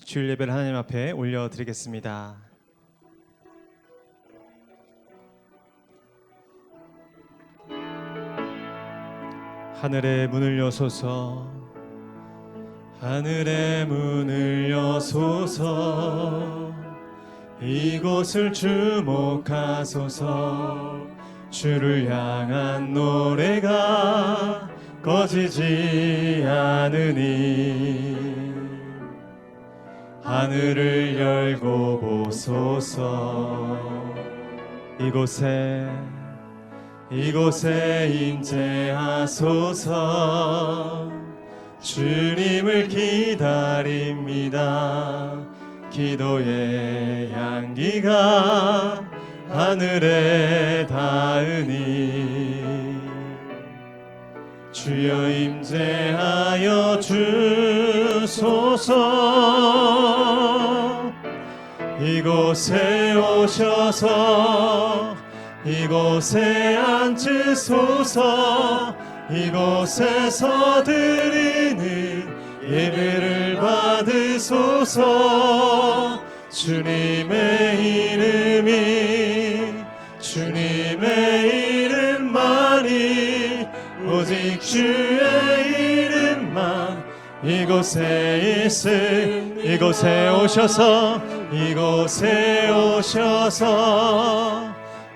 주일 예배를 하나님 앞에 올려드리겠습니다. 하늘의 문을 여소서, 하늘의 문을 여소서, 이곳을 주목하소서. 주를 향한 노래가 꺼지지 않으니 하늘을 열고 보소서. 이곳에 임재하소서. 주님을 기다립니다. 기도의 향기가 하늘에 닿으니 주여 임재하여 주소서. 이곳에 오셔서 이곳에 앉으소서. 이곳에서 드리는 예배를 받으소서. 주님의 이름만이 오직 주의 이름만 이곳에 있음. 이곳에 오셔서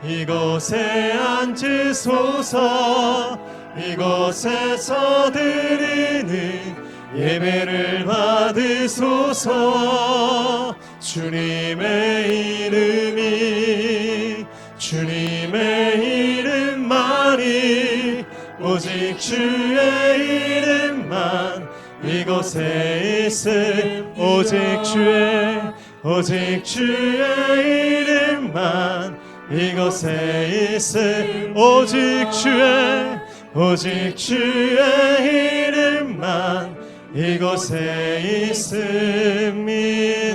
이곳에 앉으소서. 이곳에서 드리는 예배를 받으소서. 주님의 이름만이 오직 주의 이름만 이곳에 있음. 오직 주의 이름만 이곳에 있음. 오직 주의 이름만 이곳에 있습니다.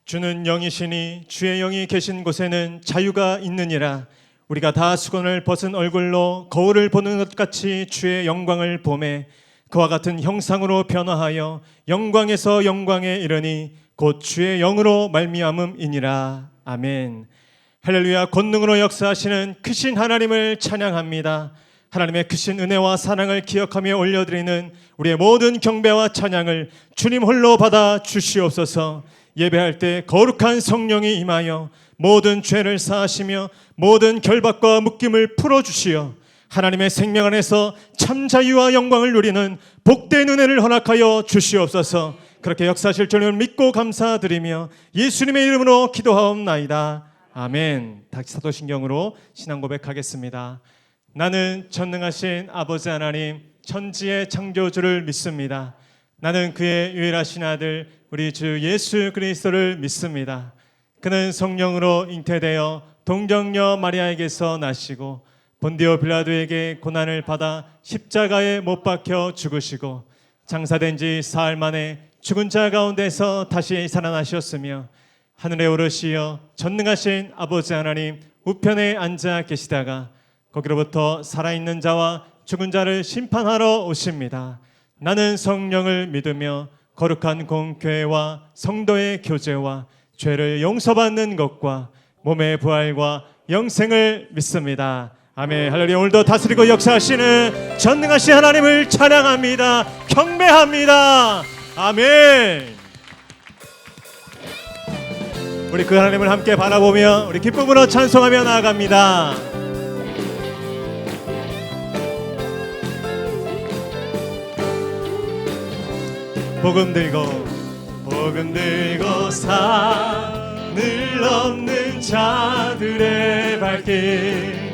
주는 영이시니 주의 영이 계신 곳에는 자유가 있느니라. 우리가 다 수건을 벗은 얼굴로 거울을 보는 것 같이 주의 영광을 보매 그와 같은 형상으로 변화하여 영광에서 영광에 이르니 곧 주의 영으로 말미암음이니라. 아멘. 할렐루야. 권능으로 역사하시는 크신 하나님을 찬양합니다. 하나님의 크신 은혜와 사랑을 기억하며 올려드리는 우리의 모든 경배와 찬양을 주님 홀로 받아 주시옵소서. 예배할 때 거룩한 성령이 임하여 모든 죄를 사하시며 모든 결박과 묶임을 풀어주시어 하나님의 생명 안에서 참 자유와 영광을 누리는 복된 은혜를 허락하여 주시옵소서. 그렇게 역사하실 줄을 믿고 감사드리며 예수님의 이름으로 기도하옵나이다. 아멘. 다시 사도신경으로 신앙 고백하겠습니다. 나는 전능하신 아버지 하나님 천지의 창조주를 믿습니다. 나는 그의 유일하신 아들 우리 주 예수 그리스도를 믿습니다. 그는 성령으로 잉태되어 동정녀 마리아에게서 나시고 본디오 빌라도에게 고난을 받아 십자가에 못 박혀 죽으시고 장사된 지 사흘 만에 죽은 자 가운데서 다시 살아나셨으며 하늘에 오르시어 전능하신 아버지 하나님 우편에 앉아 계시다가 거기로부터 살아있는 자와 죽은 자를 심판하러 오십니다. 나는 성령을 믿으며 거룩한 공교회와 성도의 교제와 죄를 용서받는 것과 몸의 부활과 영생을 믿습니다. 아멘. 할렐루야. 오늘도 다스리고 역사하시는 전능하신 하나님을 찬양합니다. 경배합니다. 아멘. 우리 그 하나님을 함께 바라보며 우리 기쁨으로 찬송하며 나아갑니다. 복음 들고 산을 넘는 자들의 발길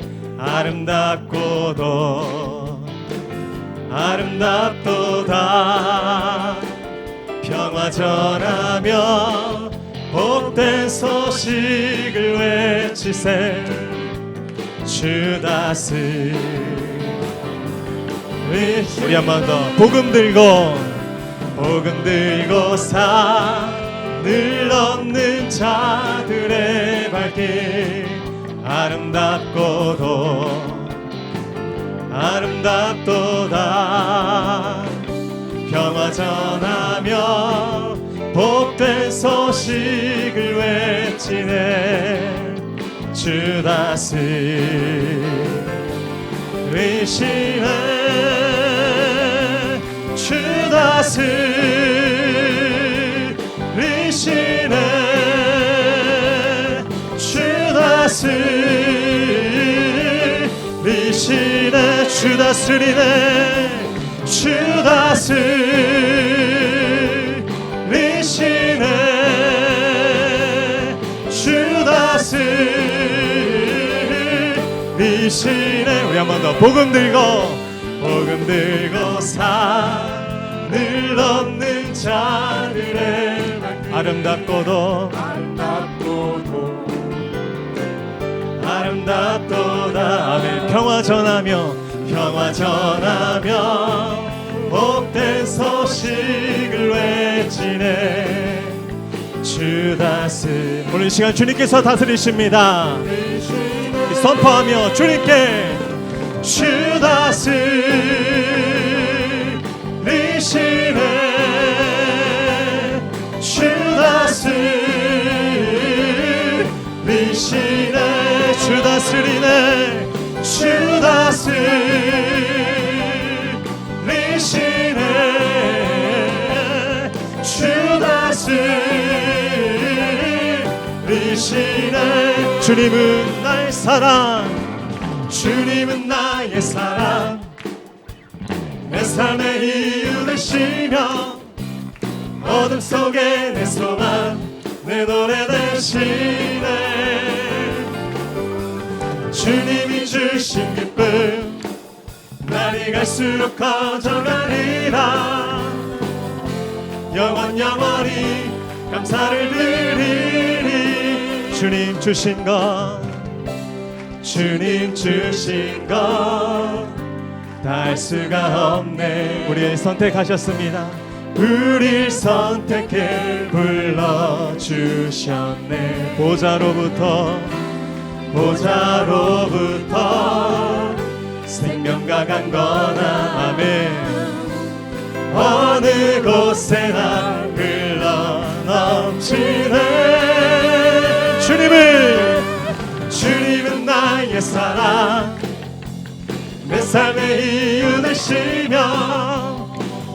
아름답도다 평화 전하며 복된 소식을 외치세 주 다스리. 우리 한 번 더 복음 들고 산을 넘는 자들의 발길 아름답고도 아름답도다. 평화 전하며 복된 소식을 외치네. 주 다스리시네. 주 다스리시네. 주 다스리시네. 주 다스리네. 주 다스리시네. 주 다스리시네. 우리 한 번 더 복음 들고 산을 얻는 자들의 아름답고도 아름답도다. 아멘. 평화 전하며 복된 소식을 외치네. 주 다스. 오늘 이 시간 주님께서 다스리십니다. 선포하며 주님께 주 다스리시네. 주 다스리시네. 주 다스리네. 주 다스리시네. 주 다스리시네. 주님은 나의 사랑. 주님은 나의 사랑. 내 삶의 이유 되시며 어둠 속에 내 소망 내 노래 되시네. 주님이 주신 기쁨 날이 갈수록 커져가리라. 영원히 감사를 드리리. 주님 주신 것 다 할 수가 없네. 우리를 선택하셨습니다. 우릴 선택해 불러주셨네. 보좌로부터 생명과 강건함. 아멘. 어느 곳에나 흘러 넘치네. 주님은 나의 사랑. 내 삶의 이유 되시며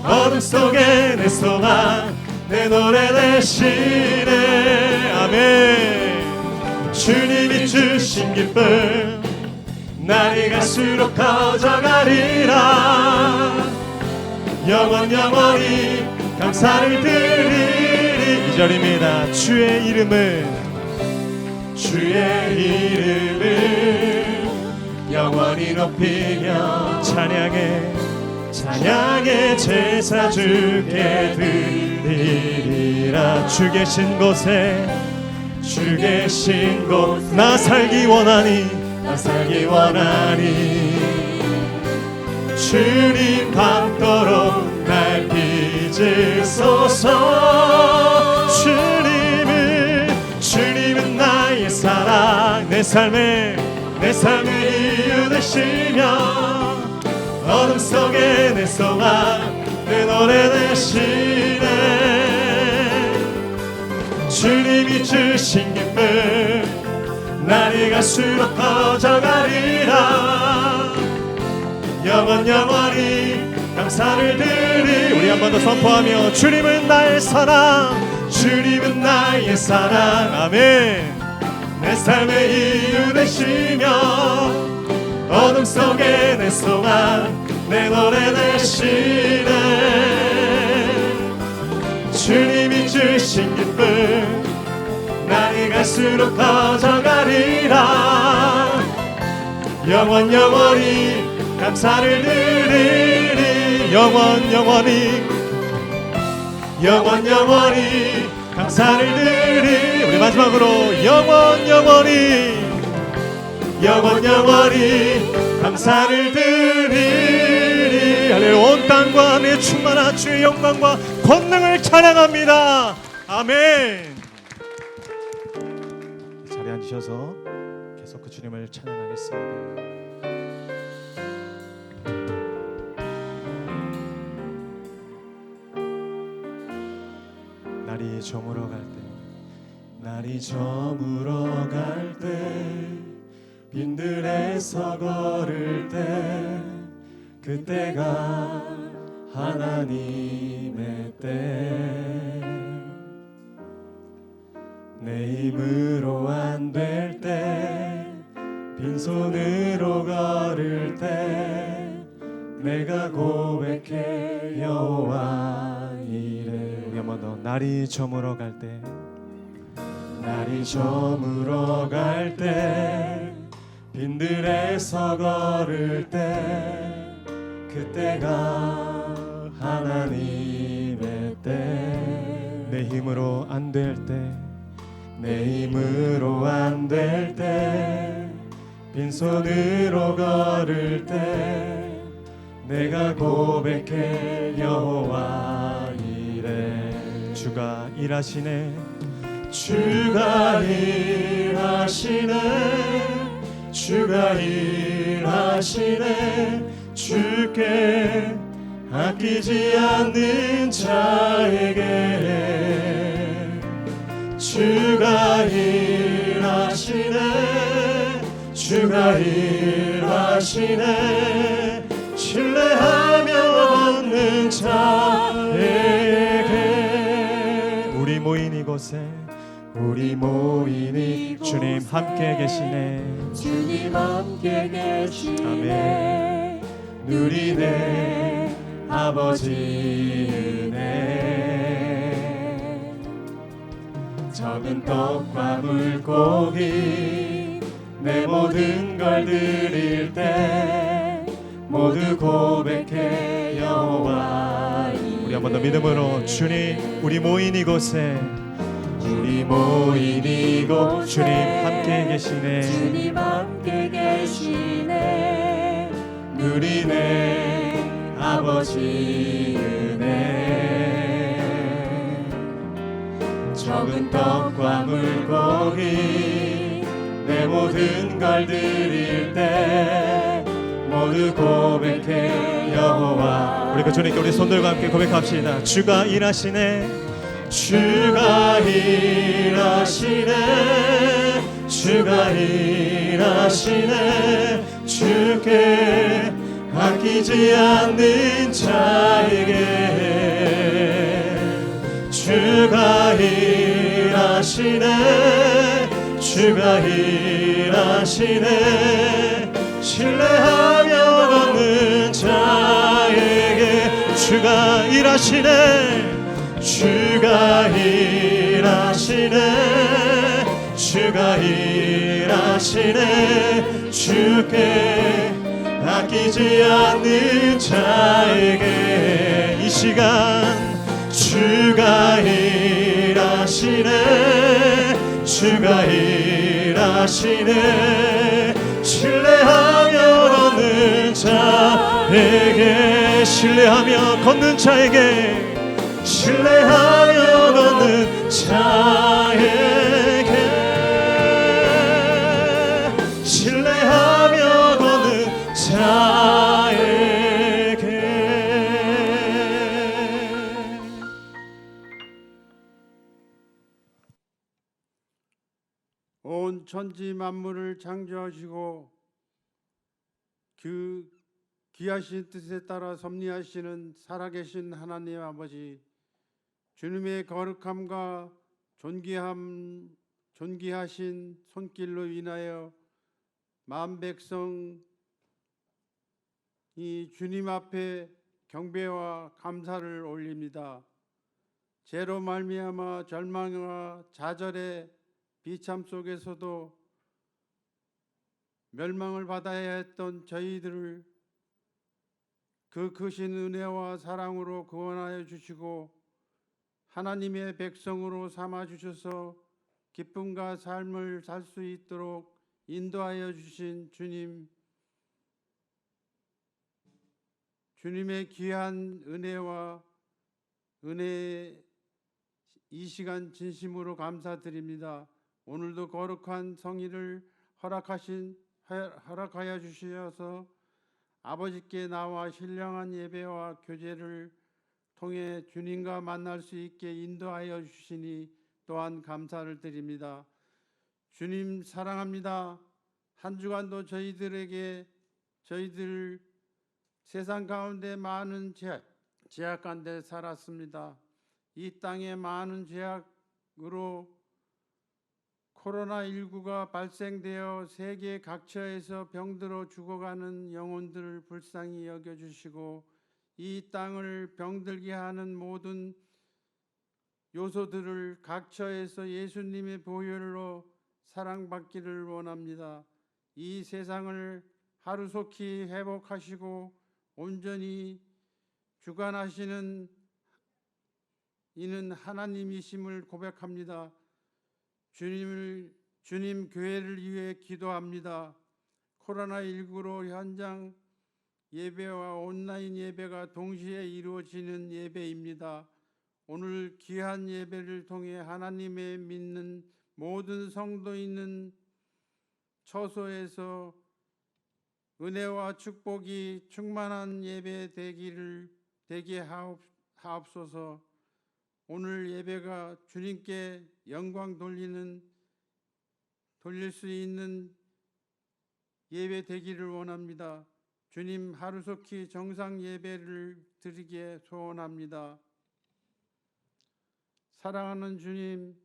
어둠 속에 내 소망 내 노래 되시네. 아멘. 주님이 주신 기쁨 날이 갈수록 커져가리라. 영원히 감사를 드리리. 2절입니다. 주의 이름을 영원히 높이며 찬양의 제사 주께 드리리라. 주 계신 곳에 나 살기 원하니 주님 밤도록 날 빚으소서. 주님은 나의 사랑. 내 삶의 이유 되시며 어둠 속에 내 소망 내 노래 되시네. 주님이 주신 기쁨 날이 갈수록 커져가리라. 영원히 감사를 드리. 우리 한 번 더 선포하며 주님은 나의 사랑. 아멘. 내 삶의 이유 되시며 어둠 속에 내 소망 내 노래 되시네. 주님이 주신 기쁨 날이 갈수록 커져가리라. 영원히 감사를 드리리. 영원히 감사를 드리. 우리 마지막으로 영원히 감사를 드리리. 할렐루야. 온 땅과 하늘에 충만한 주의 영광과 권능을 찬양합니다. 아멘. 자리에 앉으셔서 계속 올려서 그 주님을 찬양하겠습니다. 날이 저물어 갈 때, 날이 저물어 갈 때, 빈들에서 걸을 때, 그때가 하나님의 때. 내 힘으로 안 될 때, 빈손으로 걸을 때, 내가 고백해 여호와 이래. 우리 한번 더. 날이 저물어 갈 때, 날이 저물어 갈 때, 빈들에서 걸을 때, 그때가 하나님의 때. 내 힘으로 안 될 때, 내 힘으로 안 될 때, 빈손으로 걸을 때, 내가 고백해 여호와 이래. 주가 일하시네, 주가 일하시네, 주가 일하시네. 주께 아끼지 않는 자에게 주가 일하시네, 주가 일하시네. 신뢰하며 얻는 자에게. 우리 모인 이곳에, 우리 모인 이 주님 함께 계시네, 주님 함께 계시네. 아멘. 누리네 아버지 은혜. 적은 떡과 물고기 내 모든 걸 드릴 때, 모두 고백해 여호와 이래. 우리 한 번 더 믿음으로. 주님, 우리 모인 이곳에, 우리 모인 이곳 주님 함께 계시네, 주님 함께 계시네. 누리네 아버지 은혜. 적은 떡과 물고기 내 모든 걸 드릴 때, 모두 고백해 여호와. 우리 그 주님께 우리 손들과 함께 고백합시다. 주가 일하시네, 주가 일하시네, 주가 일하시네. 주께 아끼지 않는 자에게 주가 일하시네, 주가 일하시네. 신뢰하며 얻는 자에게 주가 일하시네, 주가 일하시네, 주가 일하시네. 주께 아끼지 않는 자에게 이 시간 주가 일하시네, 주가 일하시네. 신뢰하며 얻는 자에게, 신뢰하며 걷는 자에게, 신뢰하며 걷는 자에게, 신뢰하며 걷는 자에게. 온 천지 만물을 창조하시고 그 귀하신 뜻에 따라 섭리하시는 살아계신 하나님 아버지, 주님의 거룩함과 존귀하신 손길로 인하여 만 백성이 주님 앞에 경배와 감사를 올립니다. 죄로 말미암아 절망과 좌절의 비참 속에서도 멸망을 받아야 했던 저희들을 그 크신 은혜와 사랑으로 구원하여 주시고 하나님의 백성으로 삼아 주셔서 기쁨과 삶을 살 수 있도록 인도하여 주신 주님의 귀한 은혜 이 시간 진심으로 감사드립니다. 오늘도 거룩한 성일을 허락하여 주시어서 아버지께 나와 신령한 예배와 교제를 통해 주님과 만날 수 있게 인도하여 주시니 또한 감사를 드립니다. 주님 사랑합니다. 한 주간도 저희들 세상 가운데 많은 죄악 가운데 살았습니다. 이 땅에 많은 죄악으로 코로나19가 발생되어 세계 각처에서 병들어 죽어가는 영혼들을 불쌍히 여겨주시고 이 땅을 병들게 하는 모든 요소들을 각처에서 예수님의 보혈로 사랑받기를 원합니다. 이 세상을 하루속히 회복하시고 온전히 주관하시는 이는 하나님이심을 고백합니다. 주님 교회를 위해 기도합니다. 코로나19로 현장 예배와 온라인 예배가 동시에 이루어지는 예배입니다. 오늘 귀한 예배를 통해 하나님의 믿는 모든 성도 있는 처소에서 은혜와 축복이 충만한 예배 되게 하옵소서. 오늘 예배가 주님께 영광 돌릴 수 있는 예배 되기를 원합니다. 주님 하루속히 정상 예배를 드리게 소원합니다. 사랑하는 주님,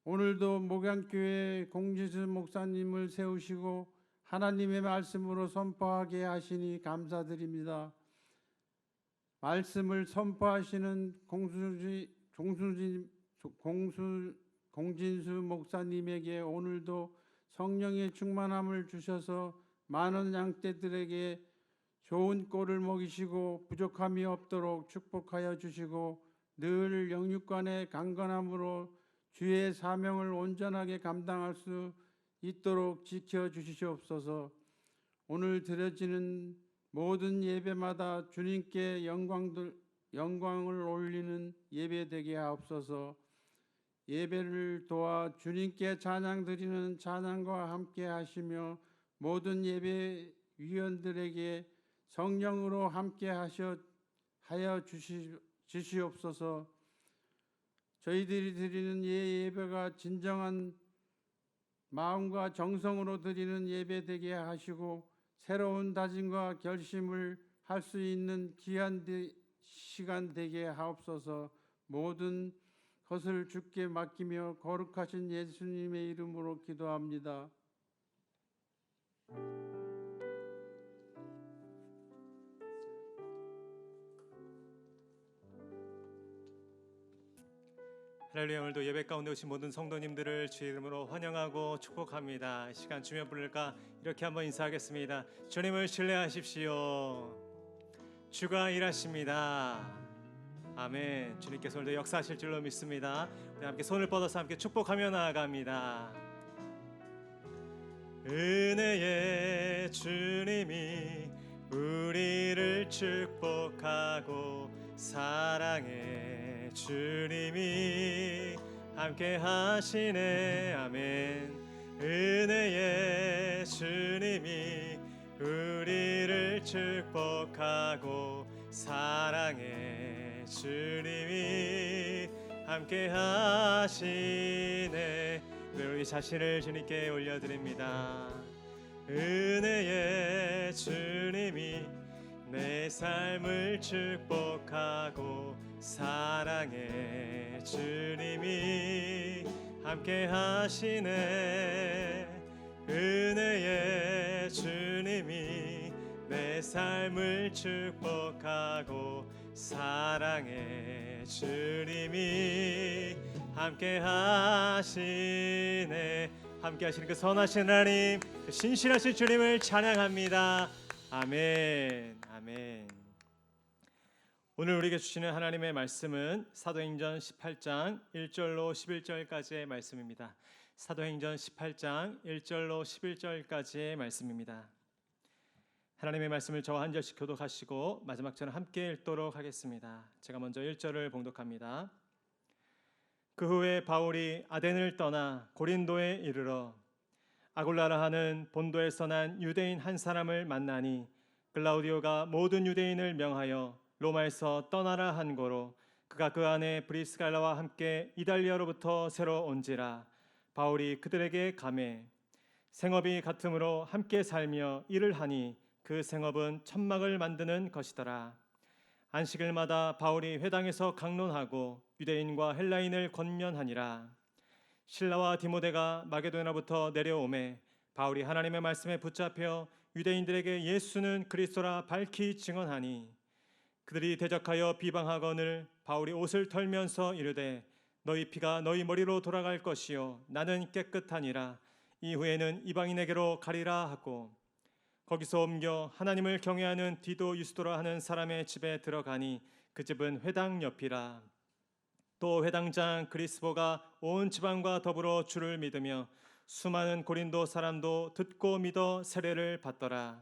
오늘도 목양교회 공지수 목사님을 세우시고 하나님의 말씀으로 선포하게 하시니 감사드립니다. 말씀을 선포하시는 공진수 목사님에게 오늘도 성령의 충만함을 주셔서 많은 양떼들에게 좋은 꼴을 먹이시고 부족함이 없도록 축복하여 주시고 늘 영육간의 강건함으로 주의 사명을 온전하게 감당할 수 있도록 지켜주시옵소서. 오늘 드려지는 모든 예배마다 주님께 영광을 올리는 예배 되게 하옵소서. 예배를 도와 주님께 찬양 드리는 찬양과 함께 하시며 모든 예배위원들에게 성령으로 함께 하여 주시옵소서. 저희들이 드리는 예배가 진정한 마음과 정성으로 드리는 예배 되게 하시고 새로운 다짐과 결심을 할 수 있는 귀한 시간 되게 하옵소서. 모든 것을 주께 맡기며 거룩하신 예수님의 이름으로 기도합니다. 할렐루야. 오늘도 예배 가운데 오신 모든 성도님들을 주의 이름으로 환영하고 축복합니다. 이 시간 주면 부를까 이렇게 한번 인사하겠습니다. 주님을 신뢰하십시오. 주가 일하십니다. 아멘. 주님께서 오늘도 역사하실 줄로 믿습니다. 우리 함께 손을 뻗어서 함께 축복하며 나아갑니다. 은혜의 주님이 우리를 축복하고 사랑의 주님이 함께 하시네. 아멘. 은혜의 주님이 우리를 축복하고 사랑의 주님이 함께 하시네. 우리 자신을 주님께 올려드립니다. 은혜의 주님이 내 삶을 축복하고 사랑의 주님이 함께 하시네. 은혜의 주님이 내 삶을 축복하고 사랑의 주님이 함께 하시네. 함께 하시는 그 선하신 하나님, 그 신실하신 주님을 찬양합니다. 아멘. 아멘. 오늘 우리에게 주시는 하나님의 말씀은 사도행전 18장 1절로 11절까지의 말씀입니다. 사도행전 18장 1절로 11절까지의 말씀입니다. 하나님의 말씀을 저와 한 절씩 교독하시고 마지막 절은 함께 읽도록 하겠습니다. 제가 먼저 1절을 봉독합니다. 그 후에 바울이 아덴을 떠나 고린도에 이르러 아굴라라 하는 본도에서 난 유대인 한 사람을 만나니 글라우디오가 모든 유대인을 명하여 로마에서 떠나라 한 고로 그가 그 안에 브리스갈라와 함께 이달리아로부터 새로 온지라. 바울이 그들에게 가매 생업이 같으므로 함께 살며 일을 하니 그 생업은 천막을 만드는 것이더라. 안식일마다 바울이 회당에서 강론하고 유대인과 헬라인을 권면하니라. 실라와 디모데가 마게도냐로부터 내려오매 바울이 하나님의 말씀에 붙잡혀 유대인들에게 예수는 그리스도라 밝히 증언하니 그들이 대적하여 비방하거늘 바울이 옷을 털면서 이르되 너희 피가 너희 머리로 돌아갈 것이요 나는 깨끗하니라. 이후에는 이방인에게로 가리라 하고 거기서 옮겨 하나님을 경외하는 디도 유스도라 하는 사람의 집에 들어가니 그 집은 회당 옆이라. 또 회당장 그리스보가 온 지방과 더불어 주를 믿으며 수많은 고린도 사람도 듣고 믿어 세례를 받더라.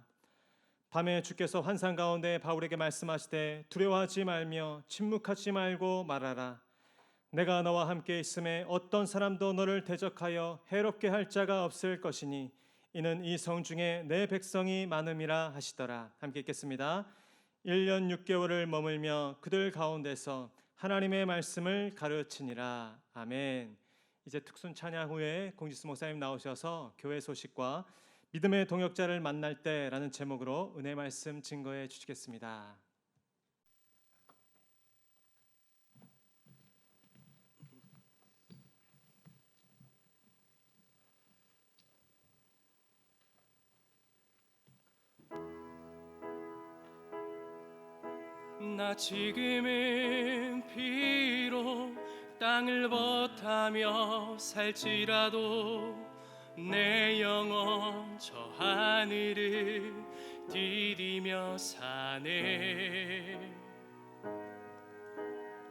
밤에 주께서 환상 가운데 바울에게 말씀하시되 두려워하지 말며 침묵하지 말고 말하라. 내가 너와 함께 있음에 어떤 사람도 너를 대적하여 해롭게 할 자가 없을 것이니 이는 이 성 중에 내 백성이 많음이라 하시더라. 함께 읽겠습니다. 1년 6개월을 머물며 그들 가운데서 하나님의 말씀을 가르치니라. 아멘. 이제 특순 찬양 후에 공지수 목사님 나오셔서 교회 소식과 믿음의 동역자를 만날 때라는 제목으로 은혜 말씀 증거해 주시겠습니다. 나 지금은 비록 땅을 버타며 살지라도 내 영혼 저 하늘을 디디며 사네.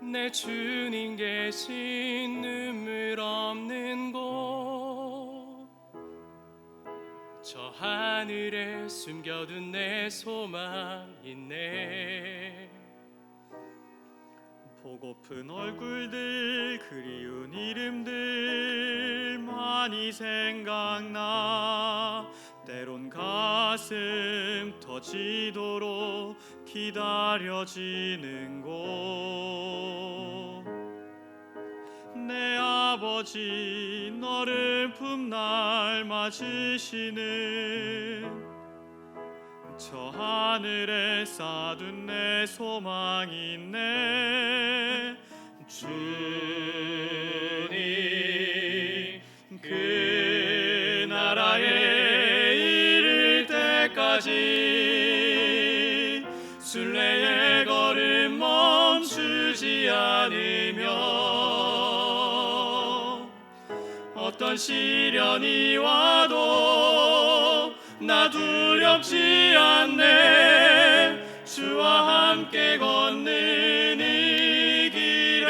내 주님 계신 눈물 없는 곳 저 하늘에 숨겨둔 내 소망 있네. 보고픈 얼굴들 그리운 이름들 많이 생각나. 때론 가슴 터지도록 기다려지는 곳. 내 아버지 너를 품날 맞으시는 저 하늘에 쌓아둔 내 소망 있네. 주님 그 나라에 이를 때까지 순례의 걸음 멈추지 않으며 어떤 시련이 와도 나 두렵지 않네. 주와 함께 걷는 이 길에.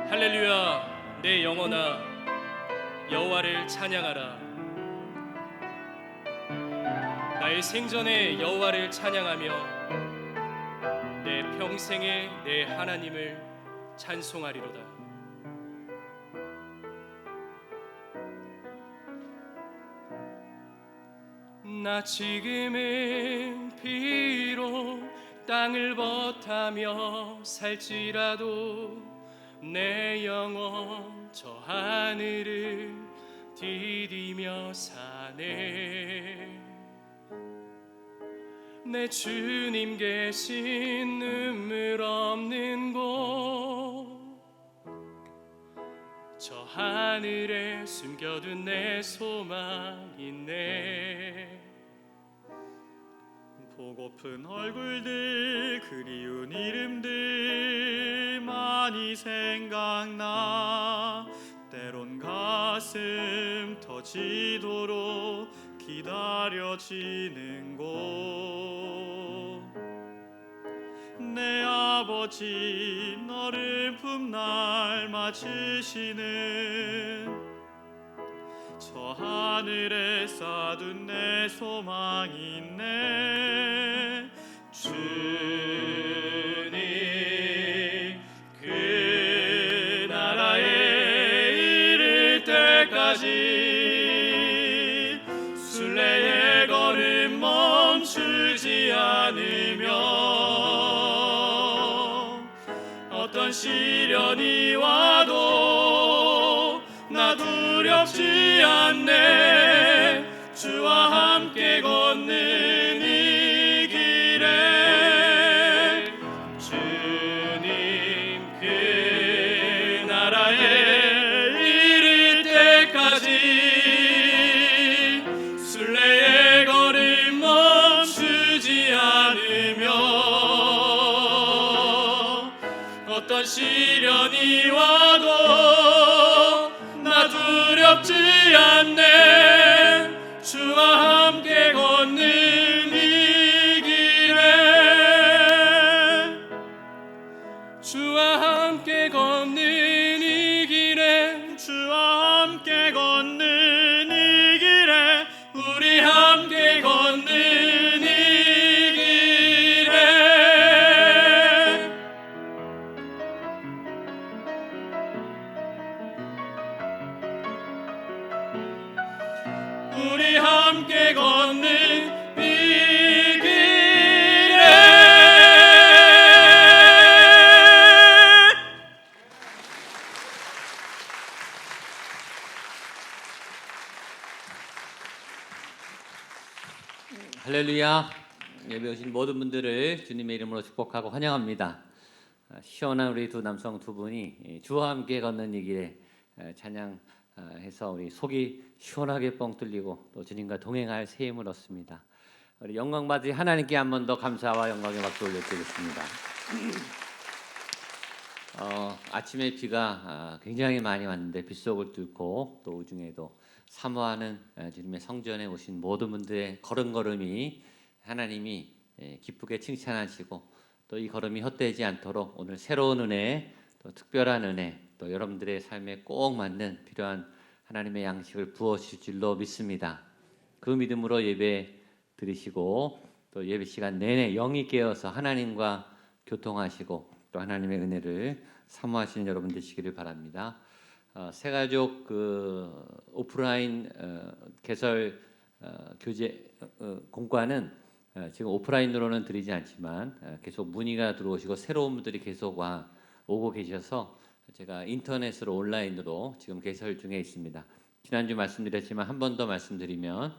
할렐루야. 내 영혼아 여호와를 찬양하라. 나의 생전에 여호와를 찬양하며 내 평생에 내 하나님을 찬송하리로다. 나 지금은 비록 땅을 버타며 살지라도 내 영혼 저 하늘을 디디며 사네. 내 주님 계신 눈물 없는 곳 저 하늘에 숨겨둔 내 소망 있네. 보고픈 얼굴들 그리운 이름들 많이 생각나. 때론 가슴 터지도록 기다려지는 곳. 내 아버지 너를 품날 맞으시는 저 저 하늘에 쌓둔 내 소망이 있네. 주님 그 나라에 이를 때까지 순례의 걸음 멈추지 않으며 어떤 시련이 와도 나 두렵지 않네. 주와 함께 걷는 이 길에 주님 그 나라에 이를 때까지 순례의 걸음 멈추지 않으며 어떤 시련이 와도 나 두렵지 않네. 주와 함께 걷는 이 길에 주와 함께 걷는 이 길에 주와 함께 걷는 이 길에 우리 함께 걷는 이 길에 우리 함께 걷는 이 길에 할렐루야. 예배 오신 모든 분들을 주님의 이름으로 축복하고 환영합니다. 시원한 우리 두 남성 두 분이 주와 함께 걷는 이 길에 찬양해서 우리 속이 시원하게 뻥 뚫리고 또 주님과 동행할 새 힘을 얻습니다. 우리 영광 받으신 하나님께 한 번 더 감사와 영광의 박수 올려드리겠습니다. 아침에 비가 굉장히 많이 왔는데 빗속을 뚫고 또 우중에도 사모하는 주님의 성전에 오신 모든 분들의 걸음걸음이 하나님이 기쁘게 칭찬하시고 또 이 걸음이 헛되지 않도록 오늘 새로운 은혜 또 특별한 은혜 또 여러분들의 삶에 꼭 맞는 필요한 하나님의 양식을 부어주실 줄로 믿습니다. 그 믿음으로 예배 드리시고 또 예배 시간 내내 영이 깨어서 하나님과 교통하시고 또 하나님의 은혜를 사모하시는 여러분 되시기를 바랍니다. 새가족 그 오프라인 개설 교제 공과는 지금 오프라인으로는 드리지 않지만 계속 문의가 들어오시고 새로운 분들이 계속 오고 계셔서 제가 인터넷으로 온라인으로 지금 개설 중에 있습니다. 지난주 말씀드렸지만 한 번 더 말씀드리면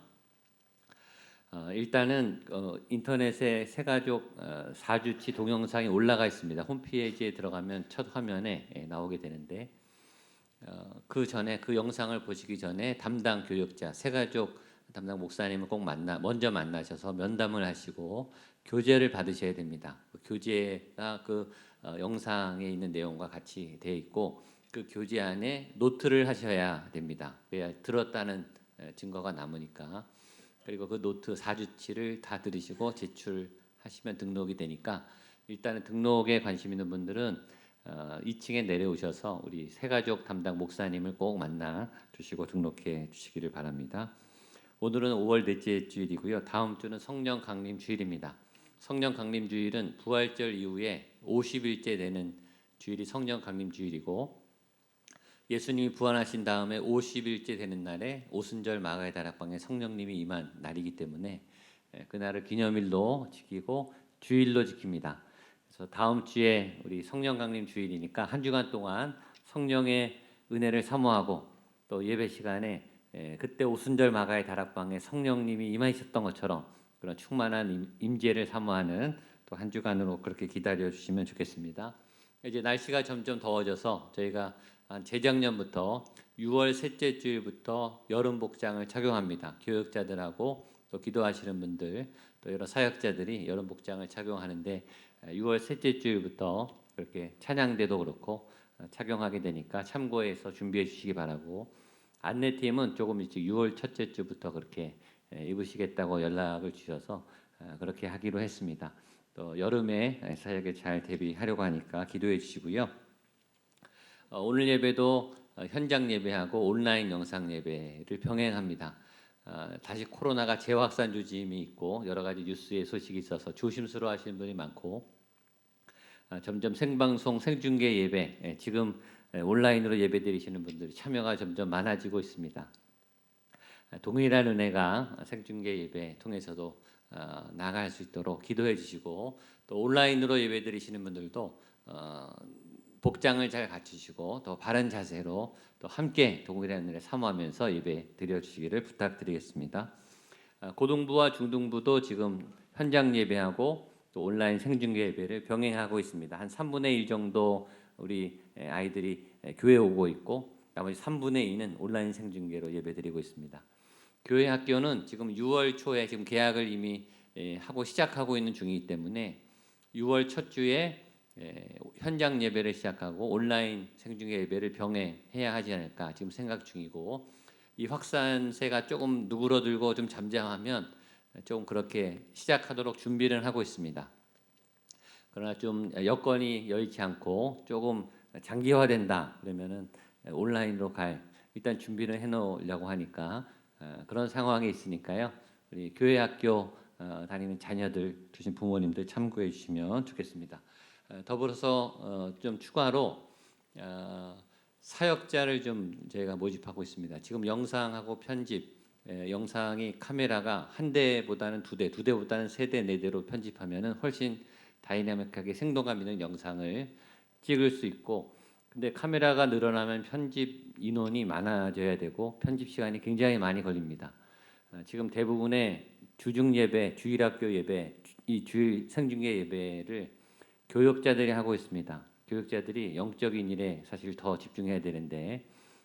일단은 인터넷에 새가족 4주치 동영상이 올라가 있습니다. 홈페이지에 들어가면 첫 화면에 나오게 되는데 그 전에 그 영상을 보시기 전에 담당 교역자 새가족 담당 목사님을 꼭 먼저 만나셔서 면담을 하시고 교제를 받으셔야 됩니다. 그 교제가 그 영상에 있는 내용과 같이 되어 있고 그 교제 안에 노트를 하셔야 됩니다. 그래야 들었다는 증거가 남으니까. 그리고 그 노트 4주치를 다 들으시고 제출하시면 등록이 되니까 일단은 등록에 관심 있는 분들은 2층에 내려오셔서 우리 새가족 담당 목사님을 꼭 만나 주시고 등록해 주시기를 바랍니다. 오늘은 5월 넷째 주일이고요. 다음 주는 성령 강림 주일입니다. 성령 강림 주일은 부활절 이후에 50일째 되는 주일이 성령 강림 주일이고 예수님이 부활하신 다음에 50일째 되는 날에 오순절 마가의 다락방에 성령님이 임한 날이기 때문에 그날을 기념일로 지키고 주일로 지킵니다. 그래서 다음 주에 우리 성령 강림 주일이니까 한 주간 동안 성령의 은혜를 사모하고 또 예배 시간에 그때 오순절 마가의 다락방에 성령님이 임하셨던 것처럼 그런 충만한 임재를 사모하는 또 한 주간으로 그렇게 기다려 주시면 좋겠습니다. 이제 날씨가 점점 더워져서 저희가 재작년부터 6월 셋째 주일부터 여름 복장을 착용합니다. 교역자들하고 또 기도하시는 분들 또 여러 사역자들이 여름 복장을 착용하는데 6월 셋째 주일부터 그렇게 찬양대도 그렇고 착용하게 되니까 참고해서 준비해 주시기 바라고 안내팀은 조금 일찍 6월 첫째 주부터 그렇게 입으시겠다고 연락을 주셔서 그렇게 하기로 했습니다. 또 여름에 사역에 잘 대비하려고 하니까 기도해 주시고요. 오늘 예배도 현장 예배하고 온라인 영상 예배를 병행합니다. 다시 코로나가 재확산 조짐이 있고 여러 가지 뉴스의 소식이 있어서 조심스러워하시는 분이 많고 점점 생방송 생중계 예배 지금 온라인으로 예배드리시는 분들이 참여가 점점 많아지고 있습니다. 동일한 은혜가 생중계 예배 통해서도 나아갈 수 있도록 기도해 주시고 또 온라인으로 예배드리시는 분들도 복장을 잘 갖추시고 또 바른 자세로 또 함께 동일한 은혜를 사모하면서 예배 드려주시기를 부탁드리겠습니다. 고등부와 중등부도 지금 현장 예배하고 또 온라인 생중계 예배를 병행하고 있습니다. 한 3분의 1 정도 우리 아이들이 교회 오고 있고 나머지 3분의 2는 온라인 생중계로 예배드리고 있습니다. 교회 학교는 지금 6월 초에 지금 개학을 이미 하고 시작하고 있는 중이기 때문에 6월 첫 주에 현장 예배를 시작하고 온라인 생중계 예배를 병행해야 하지 않을까 지금 생각 중이고 이 확산세가 조금 누그러들고 좀 잠잠하면 좀 그렇게 시작하도록 준비를 하고 있습니다. 그러나 좀 여건이 여의치 않고 조금 장기화된다 그러면은 온라인으로 일단 준비를 해놓으려고 하니까 그런 상황이 있으니까요. 우리 교회 학교 다니는 자녀들 주신 부모님들 참고해 주시면 좋겠습니다. 더불어서 좀 추가로 사역자를 좀 저희가 모집하고 있습니다. 지금 영상하고 편집, 영상이 카메라가 한 대보다는 두 대보다는 세 대, 네 대로 편집하면은 훨씬 다이나믹하게 생동감 있는 영상을 찍을 수 있고, 근데 카메라가 늘어나면 편집 인원이 많아져야 되고 편집 시간이 굉장히 많이 걸립니다. 지금 대부분의 주중 예배, 주일학교 예배, 이 주일 생중계 예배를 교역자들이 하고 있습니다. 교역자들이 영적인 일에 사실 더 집중해야 되는데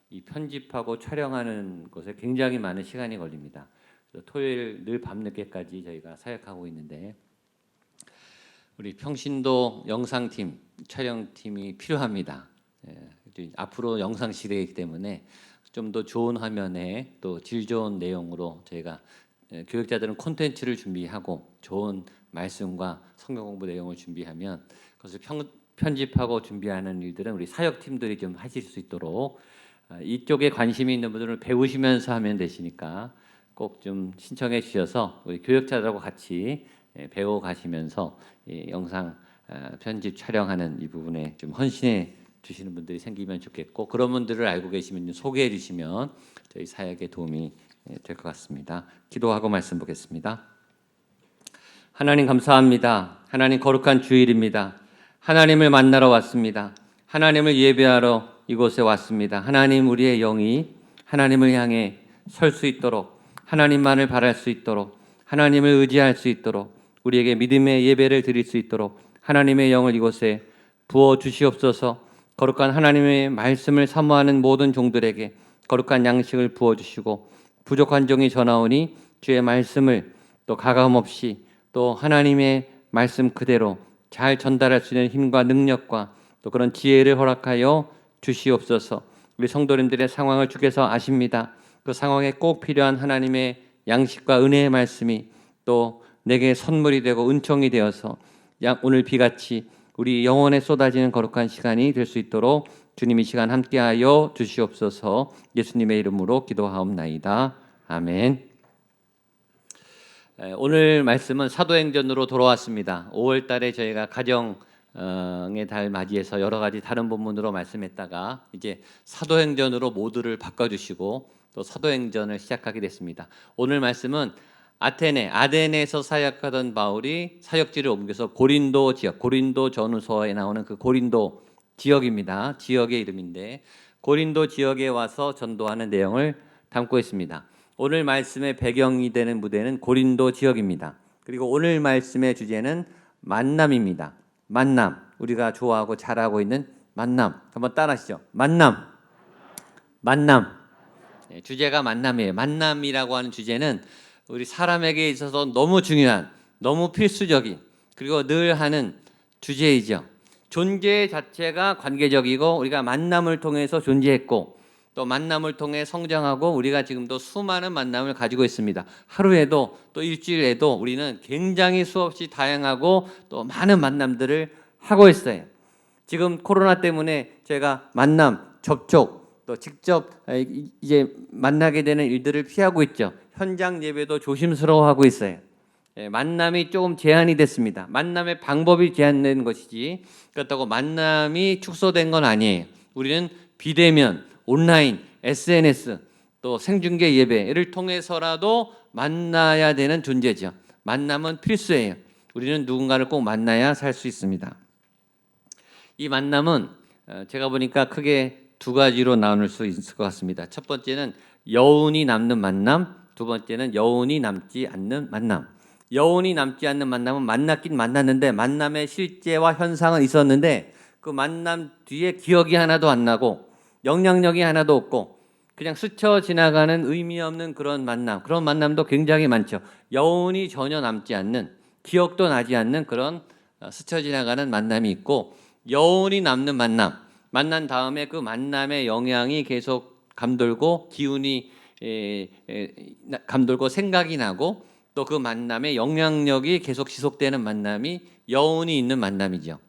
이 편집하고 촬영하는 것에 굉장히 많은 시간이 걸립니다. 그래서 토요일 늘 밤늦게까지 저희가 사역하고 있는데 우리 평신도 영상팀, 촬영팀이 필요합니다. 앞으로 영상 시대이기 때문에 좀 더 좋은 화면에 또 질 좋은 내용으로 저희가 교육자들은 콘텐츠를 준비하고 좋은 말씀과 성경 공부 내용을 준비하면 그것을 편집하고 준비하는 일들은 우리 사역팀들이 좀 하실 수 있도록 이쪽에 관심이 있는 분들은 배우시면서 하면 되시니까 꼭 좀 신청해 주셔서 우리 교육자들하고 같이 배워 가시면서 영상 편집 촬영하는 이 부분에 좀 헌신해 주시는 분들이 생기면 좋겠고 그런 분들을 알고 계시면 좀 소개해 주시면 저희 사역에 도움이 될 것 같습니다. 기도하고 말씀 보겠습니다. 하나님 감사합니다. 하나님 거룩한 주일입니다. 하나님을 만나러 왔습니다. 하나님을 예배하러 이곳에 왔습니다. 하나님 우리의 영이 하나님을 향해 설 수 있도록 하나님만을 바랄 수 있도록 하나님을 의지할 수 있도록 우리에게 믿음의 예배를 드릴 수 있도록 하나님의 영을 이곳에 부어 주시옵소서. 거룩한 하나님의 말씀을 사모하는 모든 종들에게 거룩한 양식을 부어 주시고 부족한 종이 전하오니 주의 말씀을 또 가감없이 또 하나님의 말씀 그대로 잘 전달할 수 있는 힘과 능력과 또 그런 지혜를 허락하여 주시옵소서. 우리 성도님들의 상황을 주께서 아십니다. 그 상황에 꼭 필요한 하나님의 양식과 은혜의 말씀이 또 내게 선물이 되고 은총이 되어서 오늘 비같이 우리 영혼에 쏟아지는 거룩한 시간이 될 수 있도록 주님 이 시간 함께하여 주시옵소서. 예수님의 이름으로 기도하옵나이다. 아멘. 오늘 말씀은 사도행전으로 돌아왔습니다. 5월 달에 저희가 가정의 달 맞이해서 여러 가지 다른 본문으로 말씀했다가 이제 사도행전으로 모두를 바꿔주시고 또 사도행전을 시작하게 됐습니다. 오늘 말씀은 아테네에서 사역하던 바울이 사역지를 옮겨서 고린도 지역, 고린도 전후서에 나오는 그 고린도 지역입니다. 지역의 이름인데 고린도 지역에 와서 전도하는 내용을 담고 있습니다. 오늘 말씀의 배경이 되는 무대는 고린도 지역입니다. 그리고 오늘 말씀의 주제는 만남입니다. 만남, 우리가 좋아하고 잘하고 있는 만남. 한번 따라하시죠. 만남. 주제가 만남이에요. 만남이라고 하는 주제는 우리 사람에게 있어서 너무 중요한, 너무 필수적인 그리고 늘 하는 주제이죠. 존재 자체가 관계적이고 우리가 만남을 통해서 존재했고 또 만남을 통해 성장하고 우리가 지금도 수많은 만남을 가지고 있습니다. 하루에도 또 일주일에도 우리는 굉장히 수없이 다양하고 또 많은 만남들을 하고 있어요. 지금 코로나 때문에 제가 만남, 접촉 또 직접 이제 만나게 되는 일들을 피하고 있죠. 현장 예배도 조심스러워하고 있어요. 만남이 조금 제한이 됐습니다. 만남의 방법이 제한된 것이지 그렇다고 만남이 축소된 건 아니에요. 우리는 비대면, 온라인, SNS, 또 생중계 예배를 통해서라도 만나야 되는 존재죠. 만남은 필수예요. 우리는 누군가를 꼭 만나야 살 수 있습니다. 이 만남은 제가 보니까 크게 두 가지로 나눌 수 있을 것 같습니다. 첫 번째는 여운이 남는 만남, 두 번째는 여운이 남지 않는 만남. 여운이 남지 않는 만남은 만났긴 만났는데 만남의 실제와 현상은 있었는데 그 만남 뒤에 기억이 하나도 안 나고 영향력이 하나도 없고 그냥 스쳐 지나가는 의미 없는 그런 만남도 굉장히 많죠. 여운이 전혀 남지 않는, 기억도 나지 않는 그런 스쳐 지나가는 만남이 있고, 여운이 남는 만난 다음에 그 만남의 영향이 계속 감돌고 기운이 감돌고 생각이 나고 또 그 만남의 영향력이 계속 지속되는 만남이 여운이 있는 만남이죠.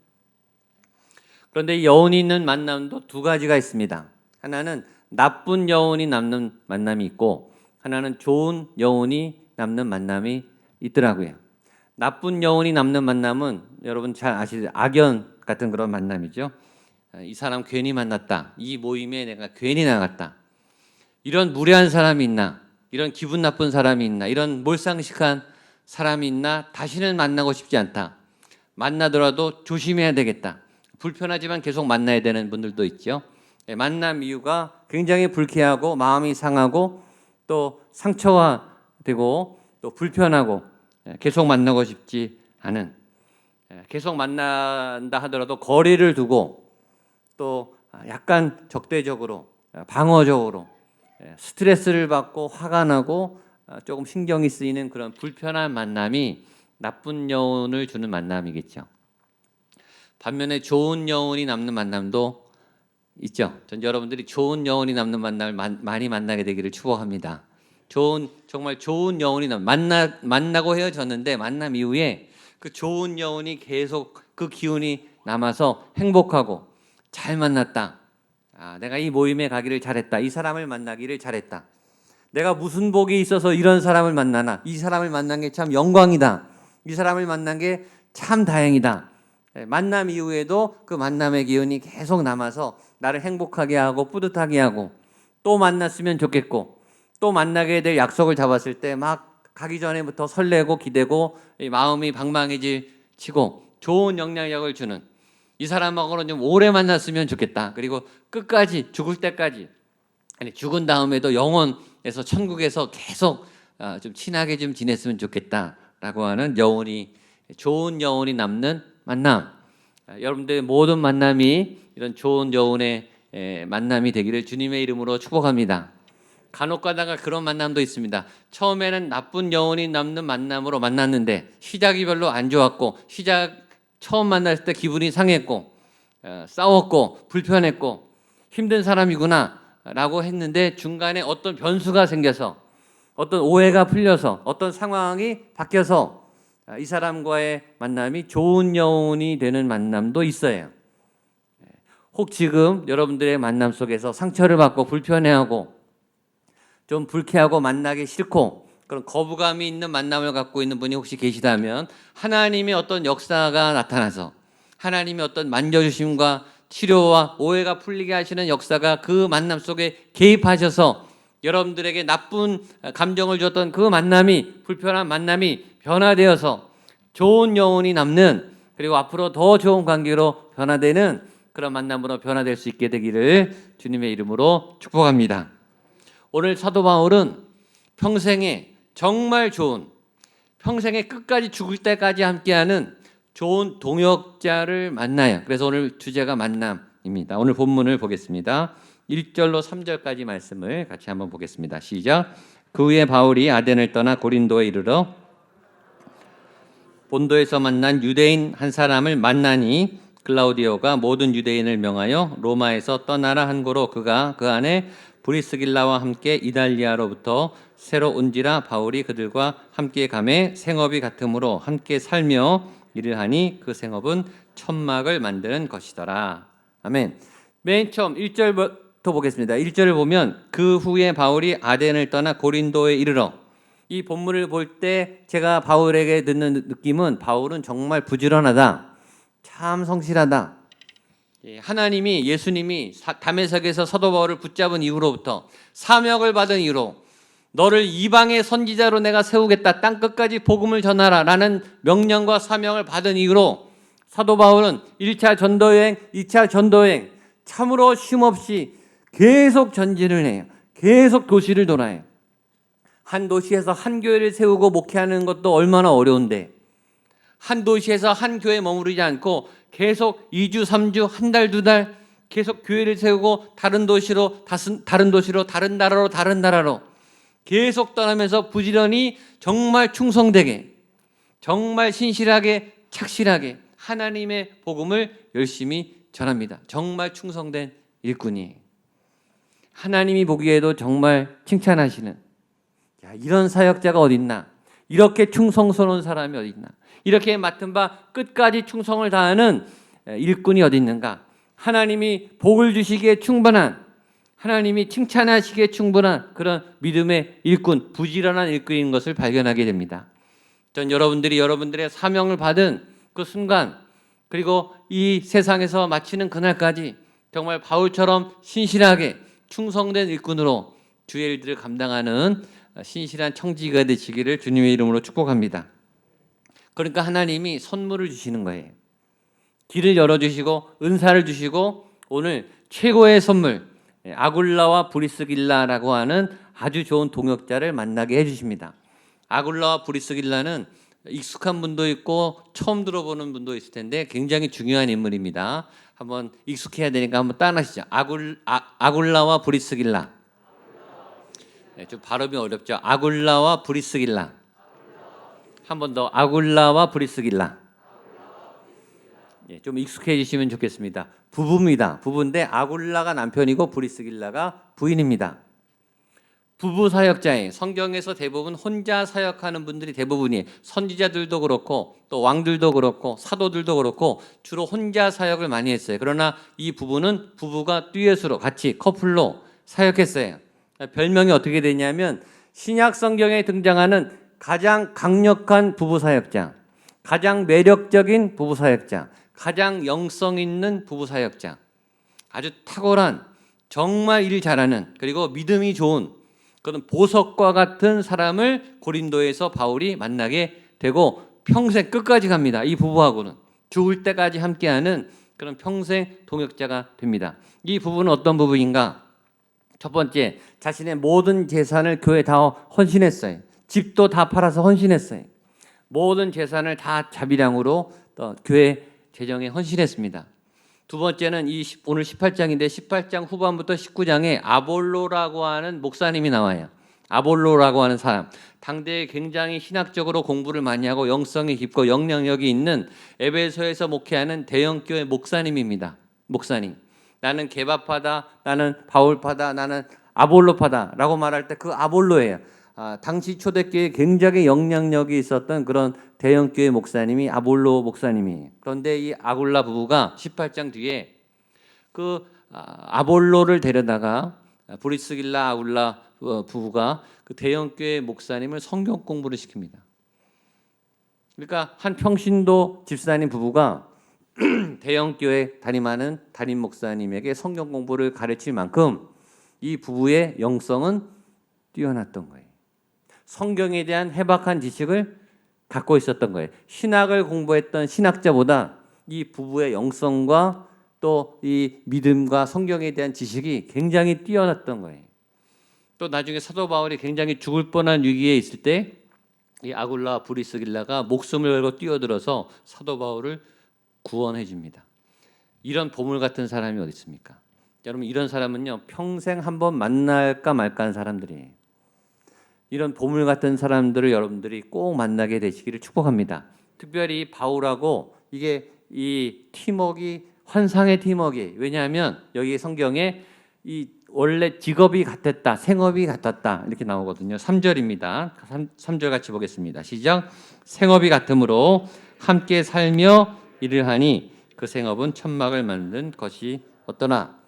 그런데 이 여운이 있는 만남도 두 가지가 있습니다. 하나는 나쁜 여운이 남는 만남이 있고 하나는 좋은 여운이 남는 만남이 있더라고요. 나쁜 여운이 남는 만남은 여러분 잘 아시죠? 악연 같은 그런 만남이죠. 이 사람 괜히 만났다. 이 모임에 내가 괜히 나갔다. 이런 무례한 사람이 있나? 이런 기분 나쁜 사람이 있나? 이런 몰상식한 사람이 있나? 다시는 만나고 싶지 않다. 만나더라도 조심해야 되겠다. 불편하지만 계속 만나야 되는 분들도 있죠. 만남 이유가 굉장히 불쾌하고 마음이 상하고 또 상처가 되고 또 불편하고 계속 만나고 싶지 않은, 계속 만난다 하더라도 거리를 두고 또 약간 적대적으로 방어적으로 스트레스를 받고 화가 나고 조금 신경이 쓰이는 그런 불편한 만남이 나쁜 여운을 주는 만남이겠죠. 반면에 좋은 여운이 남는 만남도 있죠. 전 여러분들이 좋은 여운이 남는 만남을 많이 만나게 되기를 축복합니다. 정말 좋은 여운이 만나고 헤어졌는데 만남 이후에 그 좋은 여운이 계속 그 기운이 남아서 행복하고 잘 만났다. 내가 이 모임에 가기를 잘했다. 이 사람을 만나기를 잘했다. 내가 무슨 복이 있어서 이런 사람을 만나나. 이 사람을 만난 게 참 영광이다. 이 사람을 만난 게 참 다행이다. 만남 이후에도 그 만남의 기운이 계속 남아서 나를 행복하게 하고 뿌듯하게 하고 또 만났으면 좋겠고 또 만나게 될 약속을 잡았을 때 막 가기 전에부터 설레고 기대고 마음이 방망이질치고 좋은 영향력을 주는, 이 사람하고는 좀 오래 만났으면 좋겠다. 그리고 끝까지 죽을 때까지, 아니 죽은 다음에도 영원에서 천국에서 계속 좀 친하게 좀 지냈으면 좋겠다라고 하는 좋은 여운이 남는 만남. 여러분들의 모든 만남이 이런 좋은 여운의 만남이 되기를 주님의 이름으로 축복합니다. 간혹 가다가 그런 만남도 있습니다. 처음에는 나쁜 여운이 남는 만남으로 만났는데 시작이 별로 안 좋았고 처음 만났을 때 기분이 상했고 싸웠고 불편했고 힘든 사람이구나 라고 했는데 중간에 어떤 변수가 생겨서 어떤 오해가 풀려서 어떤 상황이 바뀌어서 이 사람과의 만남이 좋은 여운이 되는 만남도 있어요. 혹 지금 여러분들의 만남 속에서 상처를 받고 불편해하고 좀 불쾌하고 만나기 싫고 그런 거부감이 있는 만남을 갖고 있는 분이 혹시 계시다면 하나님의 어떤 역사가 나타나서 하나님의 어떤 만져주심과 치료와 오해가 풀리게 하시는 역사가 그 만남 속에 개입하셔서 여러분들에게 나쁜 감정을 줬던 그 만남이, 불편한 만남이 변화되어서 좋은 여운이 남는, 그리고 앞으로 더 좋은 관계로 변화되는 그런 만남으로 변화될 수 있게 되기를 주님의 이름으로 축복합니다. 오늘 사도 바울은 평생에 정말 좋은, 평생에 끝까지 죽을 때까지 함께하는 좋은 동역자를 만나요. 그래서 오늘 주제가 만남입니다. 오늘 본문을 보겠습니다. 1절로 3절까지 말씀을 같이 한번 보겠습니다. 시작. 그 후에 바울이 아덴을 떠나 고린도에 이르러 본도에서 만난 유대인 한 사람을 만나니 글라우디오가 모든 유대인을 명하여 로마에서 떠나라 한 고로 그가 그 안에 브리스길라와 함께 이달리아로부터 새로 온지라 바울이 그들과 함께 가매 생업이 같으므로 함께 살며 일을 하니 그 생업은 천막을 만드는 것이더라. 아멘. 맨 처음 1절 보겠습니다. 1절을 보면 그 후에 바울이 아덴을 떠나 고린도에 이르러, 이 본문을 볼 때 제가 바울에게 듣는 느낌은 바울은 정말 부지런하다, 참 성실하다. 하나님이, 예수님이 다메섹에서 사도 바울을 붙잡은 이후로부터, 사명을 받은 이후로 너를 이방의 선지자로 내가 세우겠다, 땅 끝까지 복음을 전하라 라는 명령과 사명을 받은 이후로 사도 바울은 1차 전도여행, 2차 전도여행 참으로 쉼없이 계속 전진을 해요. 계속 도시를 돌아요. 한 도시에서 한 교회를 세우고 목회하는 것도 얼마나 어려운데, 한 도시에서 한 교회에 머무르지 않고 계속 2주, 3주, 한 달, 2달 계속 교회를 세우고 다른 도시로, 다른 나라로 계속 떠나면서 부지런히 정말 충성되게, 정말 신실하게, 착실하게 하나님의 복음을 열심히 전합니다. 정말 충성된 일꾼이에요. 하나님이 보기에도 정말 칭찬하시는, 야, 이런 사역자가 어딨나, 이렇게 충성스러운 사람이 어딨나, 이렇게 맡은 바 끝까지 충성을 다하는 일꾼이 어디 있는가. 하나님이 복을 주시기에 충분한, 하나님이 칭찬하시기에 충분한 그런 믿음의 일꾼, 부지런한 일꾼인 것을 발견하게 됩니다. 전 여러분들의 사명을 받은 그 순간, 그리고 이 세상에서 마치는 그날까지 정말 바울처럼 신실하게 충성된 일꾼으로 주의 일들을 감당하는 신실한 청지기가 되시기를 주님의 이름으로 축복합니다. 그러니까 하나님이 선물을 주시는 거예요. 길을 열어주시고 은사를 주시고, 오늘 최고의 선물, 아굴라와 브리스길라라고 하는 아주 좋은 동역자를 만나게 해주십니다. 아굴라와 브리스길라는 익숙한 분도 있고 처음 들어보는 분도 있을 텐데 굉장히 중요한 인물입니다. 한번 익숙해야 되니까 한번 따라하시죠. 아굴라와 브리스길라. 네, 좀 발음이 어렵죠. 아굴라와 브리스길라. 한 번 더. 아굴라와 브리스길라. 예, 좀 익숙해지시면 좋겠습니다. 부부입니다. 부부인데 아굴라가 남편이고 브리스길라가 부인입니다. 부부 사역자예요. 성경에서 대부분 혼자 사역하는 분들이 대부분이에요. 선지자들도 그렇고 또 왕들도 그렇고 사도들도 그렇고 주로 혼자 사역을 많이 했어요. 그러나 이 부부는 부부가 듀엣으로 같이 커플로 사역했어요. 별명이 어떻게 되냐면 신약 성경에 등장하는 가장 강력한 부부 사역자, 가장 매력적인 부부 사역자, 가장 영성 있는 부부 사역자, 아주 탁월한, 정말 일 잘하는, 그리고 믿음이 좋은 그런 보석과 같은 사람을 고린도에서 바울이 만나게 되고 평생 끝까지 갑니다. 이 부부하고는 죽을 때까지 함께하는 그런 평생 동역자가 됩니다. 이 부부는 어떤 부부인가? 첫 번째, 자신의 모든 재산을 교회에 다 헌신했어요. 집도 다 팔아서 헌신했어요. 모든 재산을 다 자비량으로 교회 재정에 헌신했습니다. 두 번째는 오늘 18장인데 18장 후반부터 19장에 아볼로라고 하는 목사님이 나와요. 아볼로라고 하는 사람, 당대에 굉장히 신학적으로 공부를 많이 하고 영성이 깊고 영향력이 있는 에베소에서 목회하는 대형교회 목사님입니다. 목사님. 나는 개바파다, 나는 바울파다, 나는 아볼로파다라고 말할 때 그 아볼로예요. 당시 초대교회에 굉장히 영향력이 있었던 그런 대형교회 목사님이 아볼로 목사님이에요. 그런데 이 아굴라 부부가 18장 뒤에 그 아볼로를 데려다가 브리스길라 아굴라 부부가 그 대형교회 목사님을 성경 공부를 시킵니다. 그러니까 한 평신도 집사님 부부가 대형교회 담임하는 담임 목사님에게 성경 공부를 가르칠 만큼 이 부부의 영성은 뛰어났던 거예요. 성경에 대한 해박한 지식을 갖고 있었던 거예요. 신학을 공부했던 신학자보다 이 부부의 영성과 또 이 믿음과 성경에 대한 지식이 굉장히 뛰어났던 거예요. 또 나중에 사도 바울이 굉장히 죽을 뻔한 위기에 있을 때 이 아굴라 브리스길라가 목숨을 걸고 뛰어들어서 사도 바울을 구원해 줍니다. 이런 보물 같은 사람이 어디 있습니까? 여러분, 이런 사람은요 평생 한번 만날까 말까 하는 사람들이에요. 이런 보물 같은 사람들을 여러분들이 꼭 만나게 되시기를 축복합니다. 특별히 바울하고 이게 이 팀워크가 환상의 팀워크예요. 왜냐하면 여기 성경에 이 원래 직업이 같았다, 생업이 같았다 이렇게 나오거든요. 3절입니다. 3절 같이 보겠습니다. 시작. 생업이 같으므로 함께 살며 일을 하니 그 생업은 천막을 만든 것이 어떠나.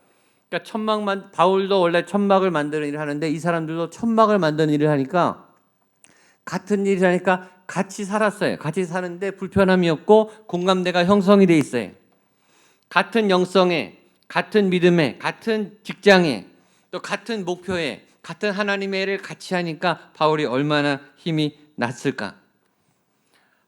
그러니까 바울도 원래 천막을 만드는 일을 하는데 이 사람들도 천막을 만드는 일을 하니까 같은 일을 하니까 같이 살았어요. 같이 사는데 불편함이 없고 공감대가 형성이 돼 있어요. 같은 영성에, 같은 믿음에, 같은 직장에, 또 같은 목표에, 같은 하나님의 일을 같이 하니까 바울이 얼마나 힘이 났을까.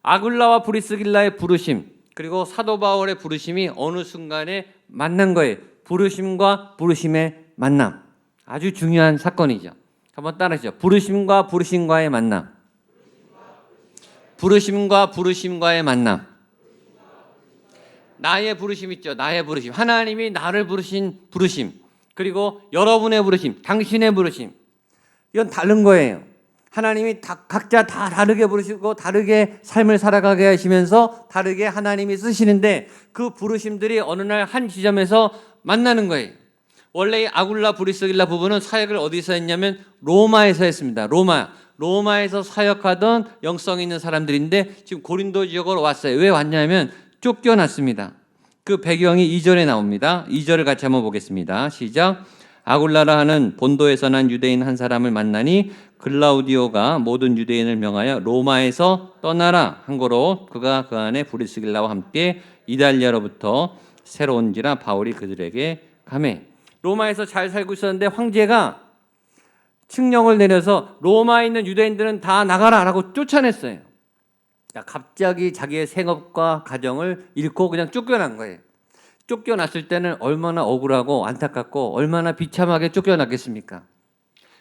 아굴라와 브리스길라의 부르심, 그리고 사도 바울의 부르심이 어느 순간에 만난 거예요. 부르심과 부르심의 만남. 아주 중요한 사건이죠. 한번 따라하시죠. 부르심과 부르심과의 만남. 부르심과 부르심과의 만남. 나의 부르심 있죠. 나의 부르심. 하나님이 나를 부르신 부르심. 그리고 여러분의 부르심, 당신의 부르심. 이건 다른 거예요. 하나님이 각자 다 다르게 부르시고 다르게 삶을 살아가게 하시면서 다르게 하나님이 쓰시는데 그 부르심들이 어느 날 한 지점에서 만나는 거예요. 원래 이 아굴라 브리스길라 부부는 사역을 어디서 했냐면 로마에서 했습니다. 로마에서 사역하던 영성 있는 사람들인데 지금 고린도 지역으로 왔어요. 왜 왔냐면 쫓겨났습니다. 그 배경이 2절에 나옵니다. 2절을 같이 한번 보겠습니다. 시작. 아굴라라 하는 본도에서 난 유대인 한 사람을 만나니 글라우디오가 모든 유대인을 명하여 로마에서 떠나라 한 거로 그가 그 안에 브리스길라와 함께 이달리아로부터 새로 온지라 바울이 그들에게 가매. 로마에서 잘 살고 있었는데 황제가 칙령을 내려서 로마에 있는 유대인들은 다 나가라라고 쫓아냈어요. 갑자기 자기의 생업과 가정을 잃고 그냥 쫓겨난 거예요. 쫓겨났을 때는 얼마나 억울하고 안타깝고 얼마나 비참하게 쫓겨났겠습니까?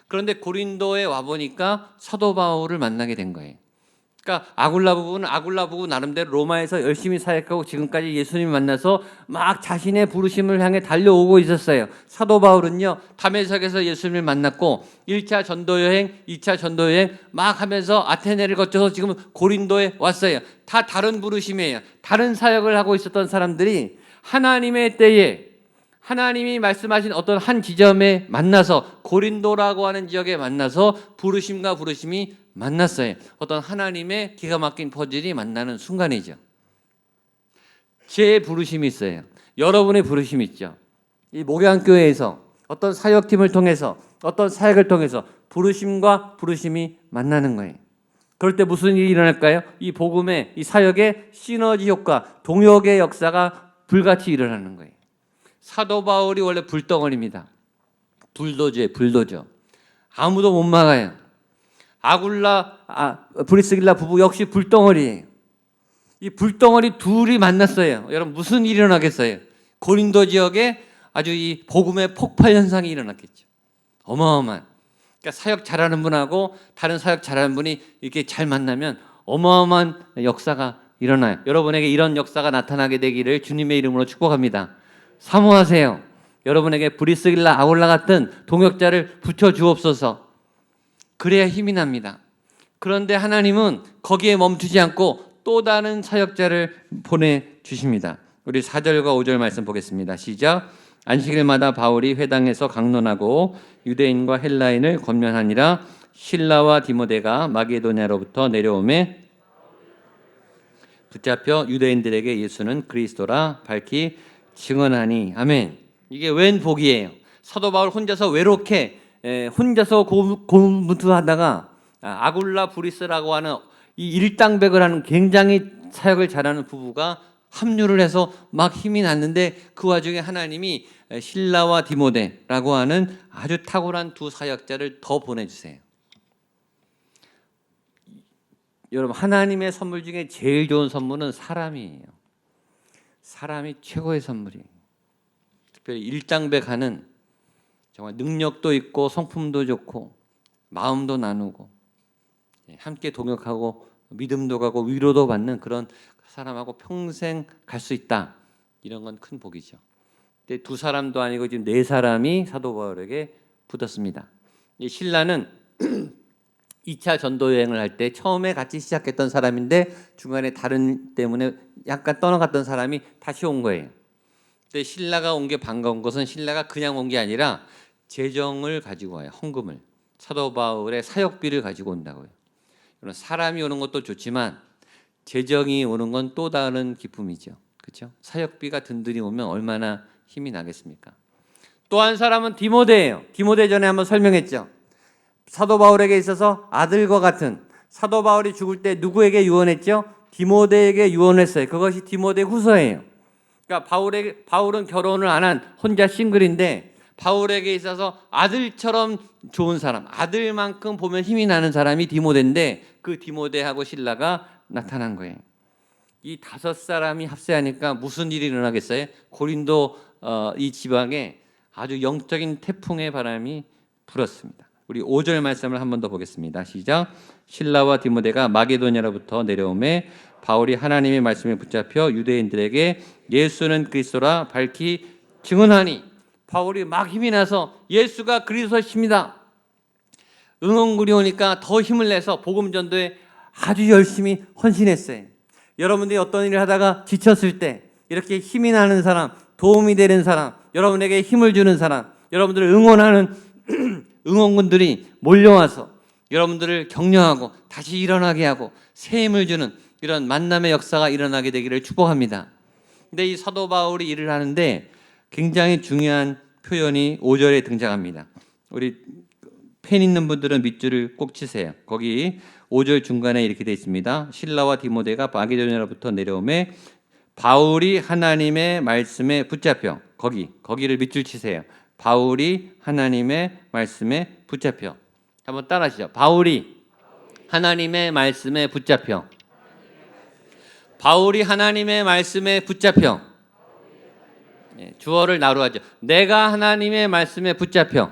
그런데 고린도에 와보니까 사도 바울을 만나게 된 거예요. 그러니까 아굴라 부부 나름대로 로마에서 열심히 사역하고 지금까지 예수님 만나서 막 자신의 부르심을 향해 달려오고 있었어요. 사도 바울은요, 다메섹에서 예수님을 만났고 1차 전도 여행, 2차 전도 여행 막 하면서 아테네를 거쳐서 지금 고린도에 왔어요. 다 다른 부르심이에요. 다른 사역을 하고 있었던 사람들이 하나님의 때에 하나님이 말씀하신 어떤 한 지점에 만나서 고린도라고 하는 지역에 만나서 부르심과 부르심이 만났어요. 어떤 하나님의 기가 막힌 퍼즐이 만나는 순간이죠. 제 부르심이 있어요. 여러분의 부르심이 있죠. 이 목양교회에서 어떤 사역팀을 통해서 어떤 사역을 통해서 부르심과 부르심이 만나는 거예요. 그럴 때 무슨 일이 일어날까요? 이 복음의 이 사역의 시너지 효과, 동역의 역사가 불같이 일어나는 거예요. 사도 바울이 원래 불덩어리입니다. 불도저. 아무도 못 막아요. 브리스길라 부부 역시 불덩어리예요. 이 불덩어리 둘이 만났어요. 여러분 무슨 일이 일어나겠어요? 고린도 지역에 아주 이 복음의 폭발 현상이 일어났겠죠. 어마어마한. 그러니까 사역 잘하는 분하고 다른 사역 잘하는 분이 이렇게 잘 만나면 어마어마한 역사가 일어나요. 여러분에게 이런 역사가 나타나게 되기를 주님의 이름으로 축복합니다. 사모하세요. 여러분에게 브리스길라 아굴라 같은 동역자를 붙여주옵소서. 그래야 힘이 납니다. 그런데 하나님은 거기에 멈추지 않고 또 다른 사역자를 보내주십니다. 우리 4절과 5절 말씀 보겠습니다. 시작. 안식일마다 바울이 회당에서 강론하고 유대인과 헬라인을 권면하니라. 실라와 디모데가 마게도냐로부터 내려오매 붙잡혀 유대인들에게 예수는 그리스도라 밝히 증언하니. 아멘. 이게 웬 복이에요. 사도 바울 혼자서 외롭게 혼자서 고문투하다가 아굴라 브리스라고 하는 이 일당백을 하는 굉장히 사역을 잘하는 부부가 합류를 해서 막 힘이 났는데 그 와중에 하나님이 실라와 디모데라고 하는 아주 탁월한 두 사역자를 더 보내주세요. 여러분 하나님의 선물 중에 제일 좋은 선물은 사람이에요. 사람이 최고의 선물이에요. 특별히 일당백하는 정말 능력도 있고 성품도 좋고 마음도 나누고 함께 동역하고 믿음도 가고 위로도 받는 그런 사람하고 평생 갈 수 있다. 이런 건 큰 복이죠. 근데 두 사람도 아니고 지금 네 사람이 사도 바울에게 붙었습니다. 이 신라는 2차 전도 여행을 할 때 처음에 같이 시작했던 사람인데 중간에 다른 때문에 약간 떠나갔던 사람이 다시 온 거예요. 근데 신라가 온 게 반가운 것은 신라가 그냥 온 게 아니라 재정을 가지고 와요. 헌금을. 사도 바울의 사역비를 가지고 온다고요. 사람이 오는 것도 좋지만 재정이 오는 건 또 다른 기쁨이죠. 그렇죠? 사역비가 든든히 오면 얼마나 힘이 나겠습니까? 또 한 사람은 디모데예요. 디모데 전에 한번 설명했죠. 사도 바울에게 있어서 아들과 같은, 사도 바울이 죽을 때 누구에게 유언했죠? 디모데에게 유언했어요. 그것이 디모데 후서예요. 그러니까 바울은 결혼을 안 한 혼자 싱글인데 바울에게 있어서 아들처럼 좋은 사람, 아들만큼 보면 힘이 나는 사람이 디모데인데 그 디모데하고 실라가 나타난 거예요. 이 5사람이 합세하니까 무슨 일이 일어나겠어요? 고린도 이 지방에 아주 영적인 태풍의 바람이 불었습니다. 우리 5절 말씀을 한 번 더 보겠습니다. 시작. 실라와 디모데가 마게도냐로부터 내려오매 바울이 하나님의 말씀에 붙잡혀 유대인들에게 예수는 그리스도라 밝히 증언하니, 바울이 막 힘이 나서 예수가 그리스도십니다. 응원군이 오니까 더 힘을 내서 복음 전도에 아주 열심히 헌신했어요. 여러분들이 어떤 일을 하다가 지쳤을 때 이렇게 힘이 나는 사람, 도움이 되는 사람, 여러분에게 힘을 주는 사람, 여러분들을 응원하는 응원군들이 몰려와서 여러분들을 격려하고 다시 일어나게 하고 새 힘을 주는 이런 만남의 역사가 일어나게 되기를 축복합니다. 근데 이 사도 바울이 일을 하는데 굉장히 중요한 표현이 5절에 등장합니다. 우리 펜 있는 분들은 밑줄을 꼭 치세요. 거기 5절 중간에 이렇게 되어 있습니다. 실라와 디모데가 마게도냐로부터 내려오매 바울이 하나님의 말씀에 붙잡혀, 거기를 밑줄 치세요. 바울이 하나님의 말씀에 붙잡혀. 한번 따라하시죠. 바울이 하나님의 말씀에 붙잡혀. 바울이 하나님의 말씀에 붙잡혀. 주어를 나루하죠. 내가 하나님의 말씀에 붙잡혀.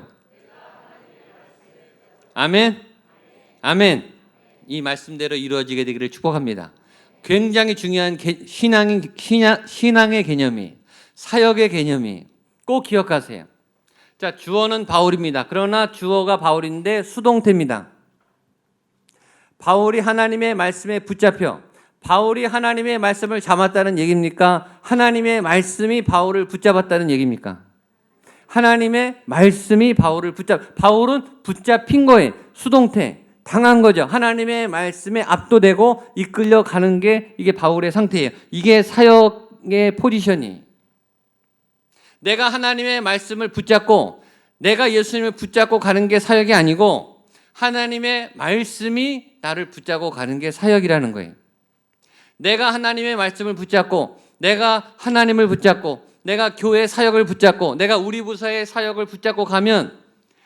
아멘. 아멘. 이 말씀대로 이루어지게 되기를 축복합니다. 굉장히 중요한 신앙의 개념이, 사역의 개념이 꼭 기억하세요. 자, 주어는 바울입니다. 그러나 주어가 바울인데 수동태입니다. 바울이 하나님의 말씀에 붙잡혀. 바울이 하나님의 말씀을 잡았다는 얘기입니까? 하나님의 말씀이 바울을 붙잡았다는 얘기입니까? 하나님의 말씀이 바울을 바울은 붙잡힌 거예요. 수동태. 당한 거죠. 하나님의 말씀에 압도되고 이끌려가는 게 이게 바울의 상태예요. 이게 사역의 포지션이. 내가 하나님의 말씀을 붙잡고 내가 예수님을 붙잡고 가는 게 사역이 아니고 하나님의 말씀이 나를 붙잡고 가는 게 사역이라는 거예요. 내가 하나님의 말씀을 붙잡고 내가 하나님을 붙잡고 내가 교회 사역을 붙잡고 내가 우리 부서의 사역을 붙잡고 가면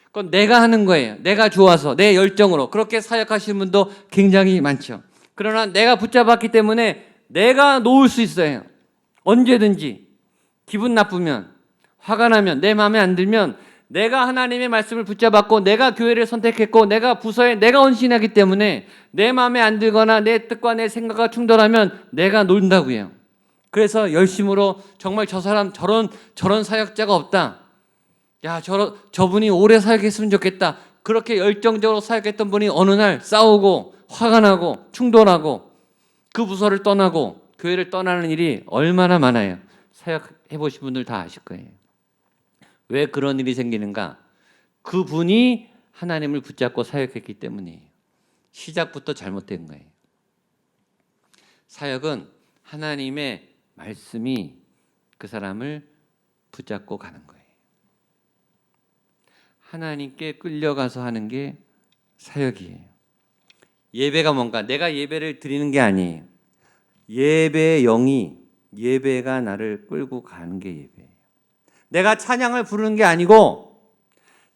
그건 내가 하는 거예요. 내가 좋아서 내 열정으로. 그렇게 사역하시는 분도 굉장히 많죠. 그러나 내가 붙잡았기 때문에 내가 놓을 수 있어요. 언제든지 기분 나쁘면, 화가 나면, 내 마음에 안 들면 내가 하나님의 말씀을 붙잡았고 내가 교회를 선택했고 내가 부서에 내가 헌신하기 때문에 내 마음에 안 들거나 내 뜻과 내 생각과 충돌하면 내가 논다고요. 그래서 열심으로 정말 저 사람 저런 사역자가 없다. 야, 저분이 오래 사역했으면 좋겠다. 그렇게 열정적으로 사역했던 분이 어느 날 싸우고 화가 나고 충돌하고 그 부서를 떠나고 교회를 떠나는 일이 얼마나 많아요. 사역해 보신 분들 다 아실 거예요. 왜 그런 일이 생기는가? 그분이 하나님을 붙잡고 사역했기 때문이에요. 시작부터 잘못된 거예요. 사역은 하나님의 말씀이 그 사람을 붙잡고 가는 거예요. 하나님께 끌려가서 하는 게 사역이에요. 예배가 뭔가? 내가 예배를 드리는 게 아니에요. 예배의 영이, 예배가 나를 끌고 가는 게 예배예요. 내가 찬양을 부르는 게 아니고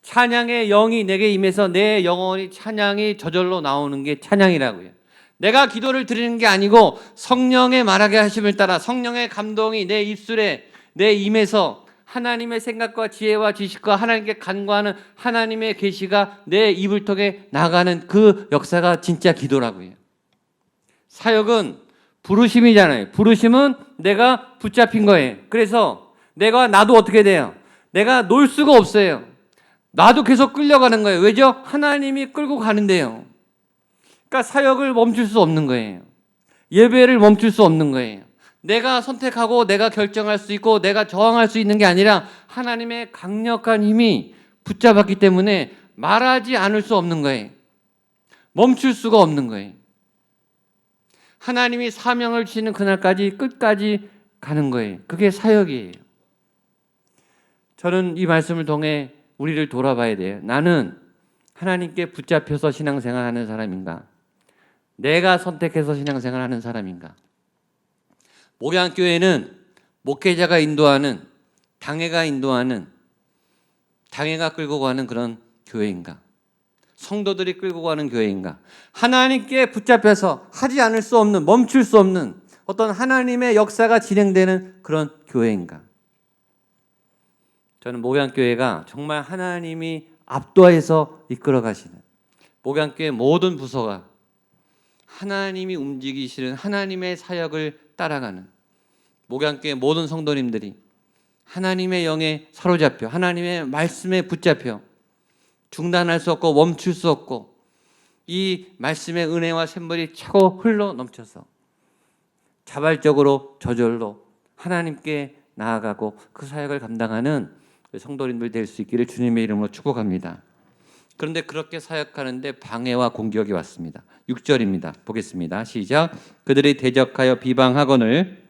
찬양의 영이 내게 임해서 내 영혼이 찬양이 저절로 나오는 게 찬양이라고요. 내가 기도를 드리는 게 아니고 성령의 말하게 하심을 따라 성령의 감동이 내 입술에 내 임해서 하나님의 생각과 지혜와 지식과 하나님께 간구하는 하나님의 계시가 내 입을 통해 나가는 그 역사가 진짜 기도라고요. 사역은 부르심이잖아요. 부르심은 내가 붙잡힌 거예요. 그래서 나도 어떻게 돼요? 내가 놀 수가 없어요. 나도 계속 끌려가는 거예요. 왜죠? 하나님이 끌고 가는데요. 그러니까 사역을 멈출 수 없는 거예요. 예배를 멈출 수 없는 거예요. 내가 선택하고 내가 결정할 수 있고 내가 저항할 수 있는 게 아니라 하나님의 강력한 힘이 붙잡았기 때문에 말하지 않을 수 없는 거예요. 멈출 수가 없는 거예요. 하나님이 사명을 주시는 그날까지 끝까지 가는 거예요. 그게 사역이에요. 저는 이 말씀을 통해 우리를 돌아봐야 돼요. 나는 하나님께 붙잡혀서 신앙생활하는 사람인가? 내가 선택해서 신앙생활하는 사람인가? 목양교회는 목회자가 인도하는, 당회가 인도하는, 당회가 끌고 가는 그런 교회인가? 성도들이 끌고 가는 교회인가? 하나님께 붙잡혀서 하지 않을 수 없는, 멈출 수 없는 어떤 하나님의 역사가 진행되는 그런 교회인가? 저는 목양교회가 정말 하나님이 압도해서 이끌어 가시는, 목양교회 모든 부서가 하나님이 움직이시는 하나님의 사역을 따라가는, 목양교회 모든 성도님들이 하나님의 영에 사로잡혀 하나님의 말씀에 붙잡혀 중단할 수 없고 멈출 수 없고 이 말씀의 은혜와 샘물이 차고 흘러 넘쳐서 자발적으로 저절로 하나님께 나아가고 그 사역을 감당하는 성도님들 될 수 있기를 주님의 이름으로 축복합니다. 그런데 그렇게 사역하는데 방해와 공격이 왔습니다. 6절입니다. 보겠습니다. 시작. 그들이 대적하여 비방하거늘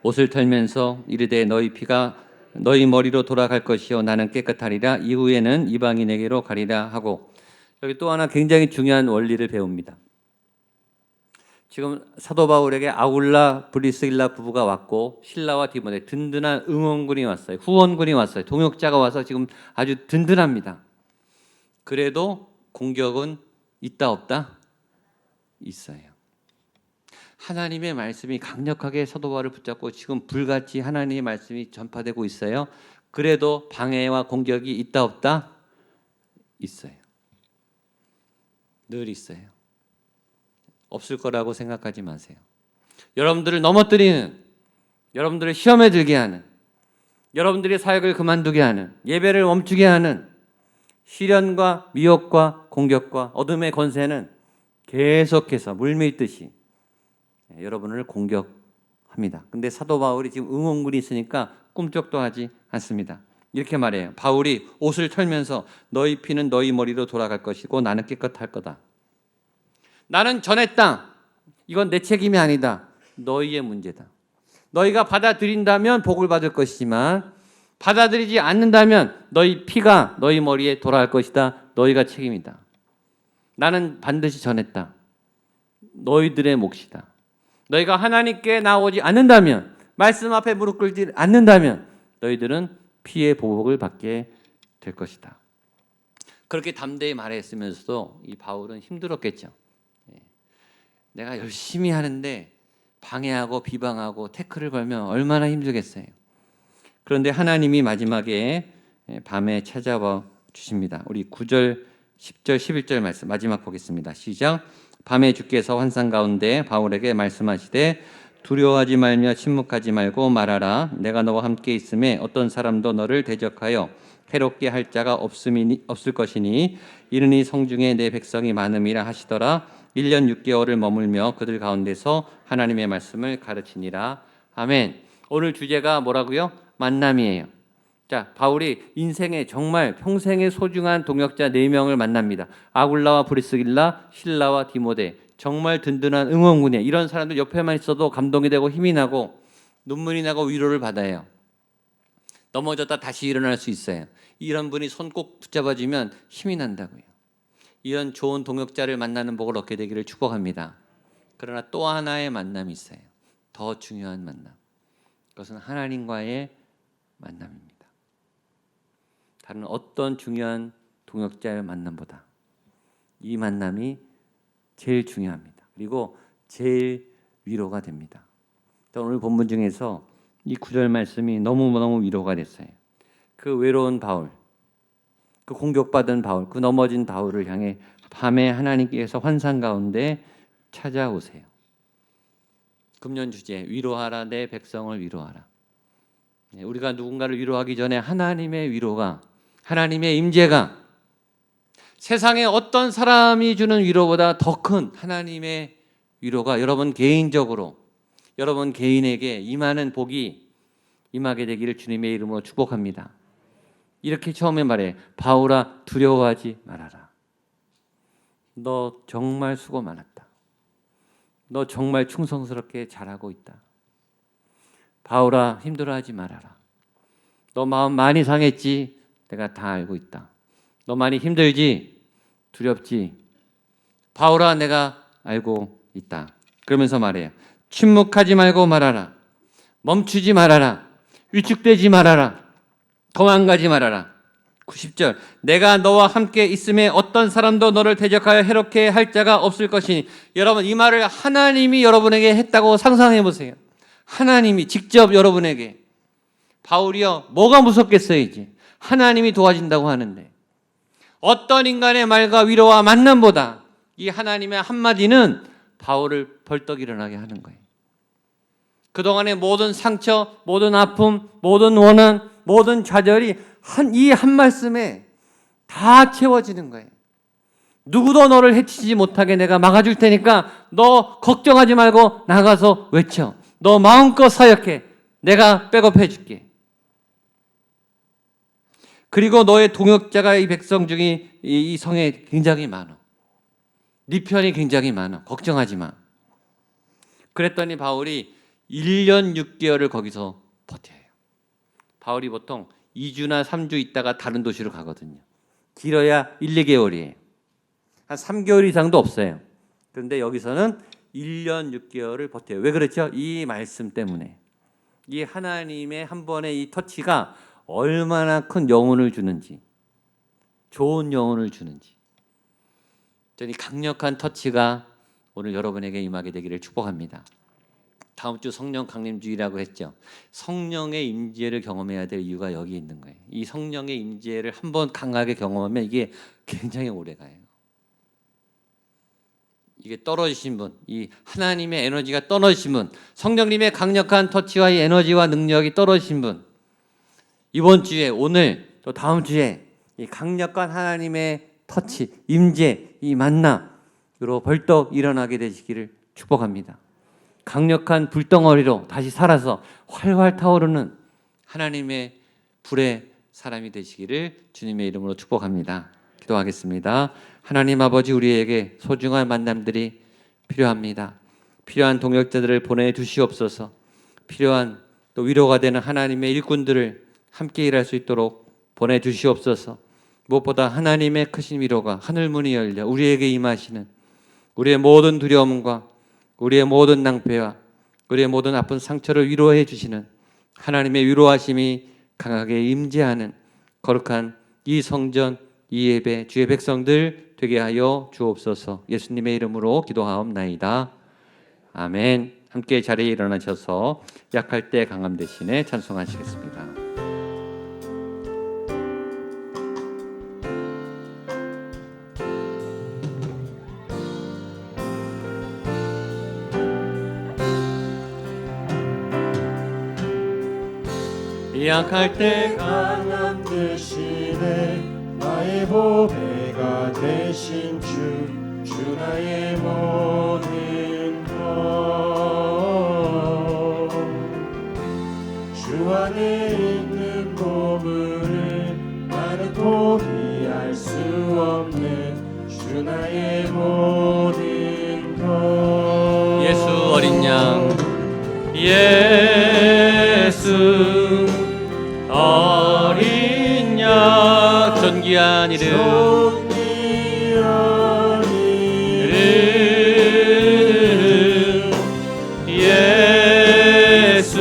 옷을 털면서 이르되 너희 피가 너희 머리로 돌아갈 것이요 나는 깨끗하리라. 이후에는 이방인에게로 가리라 하고, 여기 또 하나 굉장히 중요한 원리를 배웁니다. 지금 사도 바울에게 아굴라 브리스길라 부부가 왔고 실라와 디모데 든든한 응원군이 왔어요. 후원군이 왔어요. 동역자가 와서 지금 아주 든든합니다. 그래도 공격은 있다 없다? 있어요. 하나님의 말씀이 강력하게 사도 바울을 붙잡고 지금 불같이 하나님의 말씀이 전파되고 있어요. 그래도 방해와 공격이 있다 없다? 있어요. 늘 있어요. 없을 거라고 생각하지 마세요. 여러분들을 넘어뜨리는, 여러분들을 시험에 들게 하는, 여러분들의 사역을 그만두게 하는, 예배를 멈추게 하는 시련과 미혹과 공격과 어둠의 권세는 계속해서 물밀듯이 여러분을 공격합니다. 근데 사도 바울이 지금 응원군이 있으니까 꿈쩍도 하지 않습니다. 이렇게 말해요. 바울이 옷을 털면서 너희 피는 너희 머리로 돌아갈 것이고 나는 깨끗할 거다. 나는 전했다. 이건 내 책임이 아니다. 너희의 문제다. 너희가 받아들인다면 복을 받을 것이지만 받아들이지 않는다면 너희 피가 너희 머리에 돌아갈 것이다. 너희가 책임이다. 나는 반드시 전했다. 너희들의 몫이다. 너희가 하나님께 나오지 않는다면, 말씀 앞에 무릎 꿇지 않는다면 너희들은 피의 보복을 받게 될 것이다. 그렇게 담대히 말했으면서도 이 바울은 힘들었겠죠. 내가 열심히 하는데 방해하고 비방하고 태클을 걸면 얼마나 힘들겠어요. 그런데 하나님이 마지막에 밤에 찾아와 주십니다. 우리 9절, 10절, 11절 말씀 마지막 보겠습니다. 시작. 밤에 주께서 환상 가운데 바울에게 말씀하시되 두려워하지 말며 침묵하지 말고 말하라. 내가 너와 함께 있음에 어떤 사람도 너를 대적하여 해롭게 할 자가 없을 것이니 이르니 성중에 내 백성이 많음이라 하시더라. 1년 6개월을 머물며 그들 가운데서 하나님의 말씀을 가르치니라. 아멘. 오늘 주제가 뭐라고요? 만남이에요. 자, 바울이 인생에 정말 평생의 소중한 동역자 4명을 만납니다. 아굴라와 브리스길라, 실라와 디모데. 정말 든든한 응원군이에요. 이런 사람들 옆에만 있어도 감동이 되고 힘이 나고 눈물이 나고 위로를 받아요. 넘어졌다 다시 일어날 수 있어요. 이런 분이 손 꼭 붙잡아주면 힘이 난다고요. 이런 좋은 동역자를 만나는 복을 얻게 되기를 축복합니다. 그러나 또 하나의 만남이 있어요. 더 중요한 만남. 그것은 하나님과의 만남입니다. 다른 어떤 중요한 동역자의 만남보다 이 만남이 제일 중요합니다. 그리고 제일 위로가 됩니다. 오늘 본문 중에서 이 9절 말씀이 너무너무 위로가 됐어요. 그 외로운 바울, 그 공격받은 바울, 그 넘어진 바울을 향해 밤에 하나님께서 환상 가운데 찾아오세요. 금년 주제, 위로하라 내 백성을 위로하라. 우리가 누군가를 위로하기 전에 하나님의 위로가, 하나님의 임재가 세상에 어떤 사람이 주는 위로보다 더 큰 하나님의 위로가 여러분 개인적으로, 여러분 개인에게 임하는 복이 임하게 되기를 주님의 이름으로 축복합니다. 이렇게 처음에 말해, 바울아 두려워하지 말아라. 너 정말 수고 많았다. 너 정말 충성스럽게 잘하고 있다. 바울아 힘들어하지 말아라. 너 마음 많이 상했지? 내가 다 알고 있다. 너 많이 힘들지? 두렵지? 바울아, 내가 알고 있다. 그러면서 말해요. 침묵하지 말고 말하라. 멈추지 말아라. 위축되지 말아라. 도망가지 말아라. 90절 내가 너와 함께 있음에 어떤 사람도 너를 대적하여 해롭게 할 자가 없을 것이니. 여러분, 이 말을 하나님이 여러분에게 했다고 상상해 보세요. 하나님이 직접 여러분에게. 바울이요, 뭐가 무섭겠어요. 이제 하나님이 도와준다고 하는데 어떤 인간의 말과 위로와 만남보다 이 하나님의 한마디는 바울을 벌떡 일어나게 하는 거예요. 그동안의 모든 상처, 모든 아픔, 모든 원한, 모든 좌절이 이 한 말씀에 다 채워지는 거예요. 누구도 너를 해치지 못하게 내가 막아줄 테니까 너 걱정하지 말고 나가서 외쳐. 너 마음껏 사역해. 내가 백업해 줄게. 그리고 너의 동역자가 이 백성 중에 이 성에 굉장히 많아. 네 편이 굉장히 많아. 걱정하지 마. 그랬더니 바울이 1년 6개월을 거기서 버텨요. 바울이 보통 2주나 3주 있다가 다른 도시로 가거든요. 길어야 1, 2개월이에요. 한 3개월 이상도 없어요. 그런데 여기서는 1년 6개월을 버텨요. 왜 그렇죠? 이 말씀 때문에. 이 하나님의 한 번의 이 터치가 얼마나 큰 영혼을 주는지, 좋은 영혼을 주는지. 저는 이 강력한 터치가 오늘 여러분에게 임하게 되기를 축복합니다. 다음 주 성령 강림주의라고 했죠. 성령의 임재를 경험해야 될 이유가 여기 있는 거예요. 이 성령의 임재를 한번 강하게 경험하면 이게 굉장히 오래가요. 이게 떨어지신 분, 이 하나님의 에너지가 떨어지신 분, 성령님의 강력한 터치와 이 에너지와 능력이 떨어지신 분, 이번 주에, 오늘 또 다음 주에 이 강력한 하나님의 터치, 임재, 이 만남으로 벌떡 일어나게 되시기를 축복합니다. 강력한 불덩어리로 다시 살아서 활활 타오르는 하나님의 불의 사람이 되시기를 주님의 이름으로 축복합니다. 기도하겠습니다. 하나님 아버지, 우리에게 소중한 만남들이 필요합니다. 필요한 동역자들을 보내주시옵소서. 필요한 또 위로가 되는 하나님의 일꾼들을 함께 일할 수 있도록 보내주시옵소서. 무엇보다 하나님의 크신 위로가 하늘문이 열려 우리에게 임하시는, 우리의 모든 두려움과 우리의 모든 낭패와 우리의 모든 아픈 상처를 위로해 주시는 하나님의 위로하심이 강하게 임재하는 거룩한 이 성전, 이 예배, 주의 백성들 되게 하여 주옵소서. 예수님의 이름으로 기도하옵나이다. 아멘. 함께 자리에 일어나셔서 약할 때 강함 대신에 찬송하시겠습니다. 약할 때 강함 대신에 나의 보배가 되신 주 나의 모든 것, 주 안에 있는 보물을 나는 포기할 수 없는 주 나의 모든 것. 예수 어린 양, 예수 어린 양, 존귀한 이름, 예수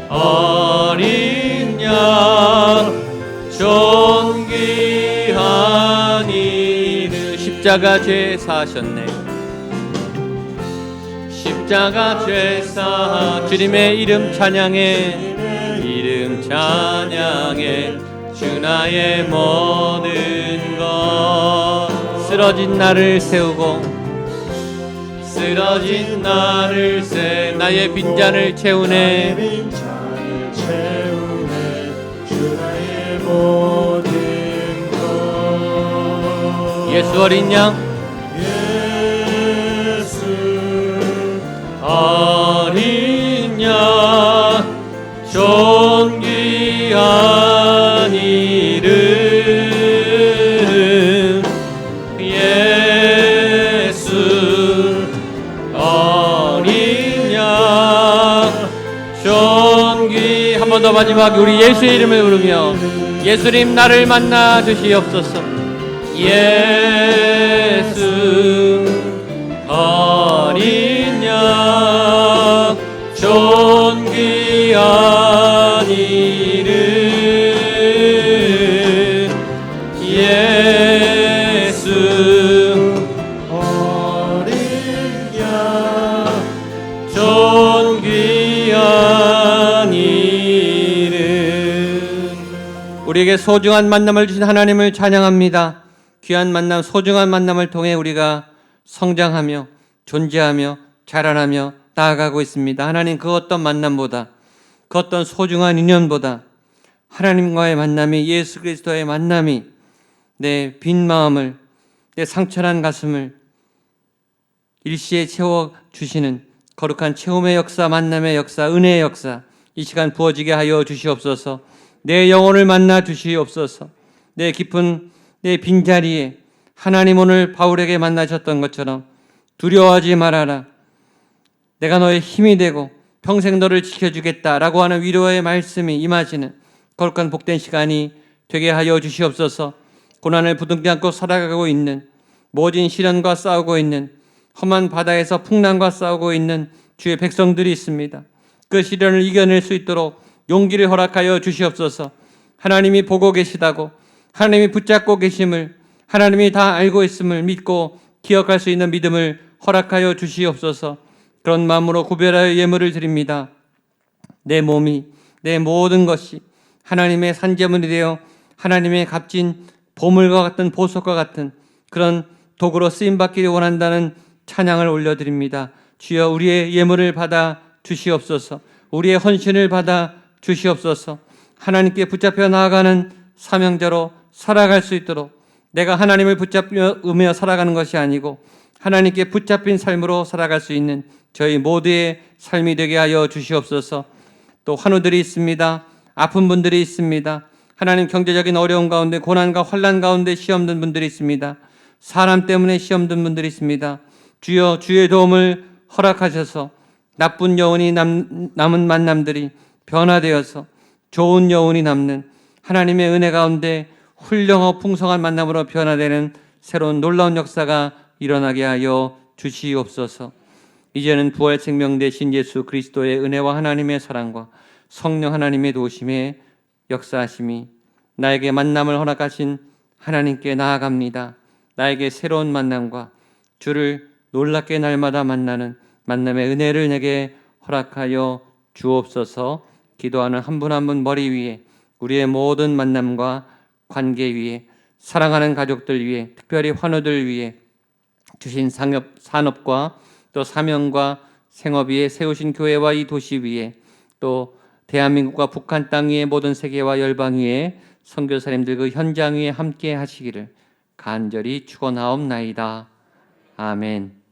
어린 양, 존귀한 이름. 십자가 죄 사셨네. 십자가 죄사 주님의 이름 찬양해, 이름 찬양해. 주 나의 모든 것, 쓰러진 나를 세우고 쓰러진 나를 나의 빈잔을 채우네. 주 나의 모든 것. 예수 어린 양, 예수 어린 양, 존귀한 이름, 예수 어린 양, 존귀. 한 번 더 오늘도 마지막 우리 예수의 이름을 부르며 예수님 나를 만나 주시옵소서. 예수 어린 양 존귀한 이름 예수 어린 양 존귀한 이름. 우리에게 소중한 만남을 주신 하나님을 찬양합니다. 귀한 만남, 소중한 만남을 통해 우리가 성장하며 존재하며 자라나며 나아가고 있습니다. 하나님, 그 어떤 만남보다, 그 어떤 소중한 인연보다 하나님과의 만남이, 예수 그리스도의 만남이 내 빈 마음을, 내 상처난 가슴을 일시에 채워주시는 거룩한 체험의 역사, 만남의 역사, 은혜의 역사, 이 시간 부어지게 하여 주시옵소서. 내 영혼을 만나 주시옵소서. 내 깊은 내 빈자리에 하나님 오늘 바울에게 만나셨던 것처럼 두려워하지 말아라. 내가 너의 힘이 되고 평생 너를 지켜주겠다라고 하는 위로의 말씀이 임하시는 거룩한 복된 시간이 되게 하여 주시옵소서. 고난을 부둥켜 안고 살아가고 있는, 모진 시련과 싸우고 있는, 험한 바다에서 풍랑과 싸우고 있는 주의 백성들이 있습니다. 그 시련을 이겨낼 수 있도록 용기를 허락하여 주시옵소서. 하나님이 보고 계시다고, 하나님이 붙잡고 계심을, 하나님이 다 알고 있음을 믿고 기억할 수 있는 믿음을 허락하여 주시옵소서. 그런 마음으로 구별하여 예물을 드립니다. 내 몸이, 내 모든 것이 하나님의 산재물이 되어 하나님의 값진 보물과 같은, 보석과 같은 그런 도구로 쓰임받기를 원한다는 찬양을 올려드립니다. 주여, 우리의 예물을 받아 주시옵소서. 우리의 헌신을 받아 주시옵소서. 하나님께 붙잡혀 나아가는 사명자로 살아갈 수 있도록, 내가 하나님을 붙잡으며 살아가는 것이 아니고 하나님께 붙잡힌 삶으로 살아갈 수 있는 저희 모두의 삶이 되게 하여 주시옵소서. 또 환우들이 있습니다. 아픈 분들이 있습니다. 하나님, 경제적인 어려움 가운데, 고난과 환난 가운데 시험 든 분들이 있습니다. 사람 때문에 시험 든 분들이 있습니다. 주여, 주의 도움을 허락하셔서 나쁜 여운이 남은 만남들이 변화되어서 좋은 여운이 남는 하나님의 은혜 가운데 훌륭하고 풍성한 만남으로 변화되는 새로운 놀라운 역사가 일어나게 하여 주시옵소서. 이제는 부활 생명 되신 예수 그리스도의 은혜와 하나님의 사랑과 성령 하나님의 도우심에 역사하심이 나에게 만남을 허락하신 하나님께 나아갑니다. 나에게 새로운 만남과 주를 놀랍게 날마다 만나는 만남의 은혜를 내게 허락하여 주옵소서. 기도하는 한 분 한 분 머리 위에, 우리의 모든 만남과 관계 위에, 사랑하는 가족들 위에, 특별히 환우들 위에 주신 산업과 또 사명과 생업 위에 세우신 교회와 이 도시 위에, 또 대한민국과 북한 땅 위에 모든 세계와 열방 위에 선교사님들 그 현장 위에 함께 하시기를 간절히 축원하옵나이다. 아멘.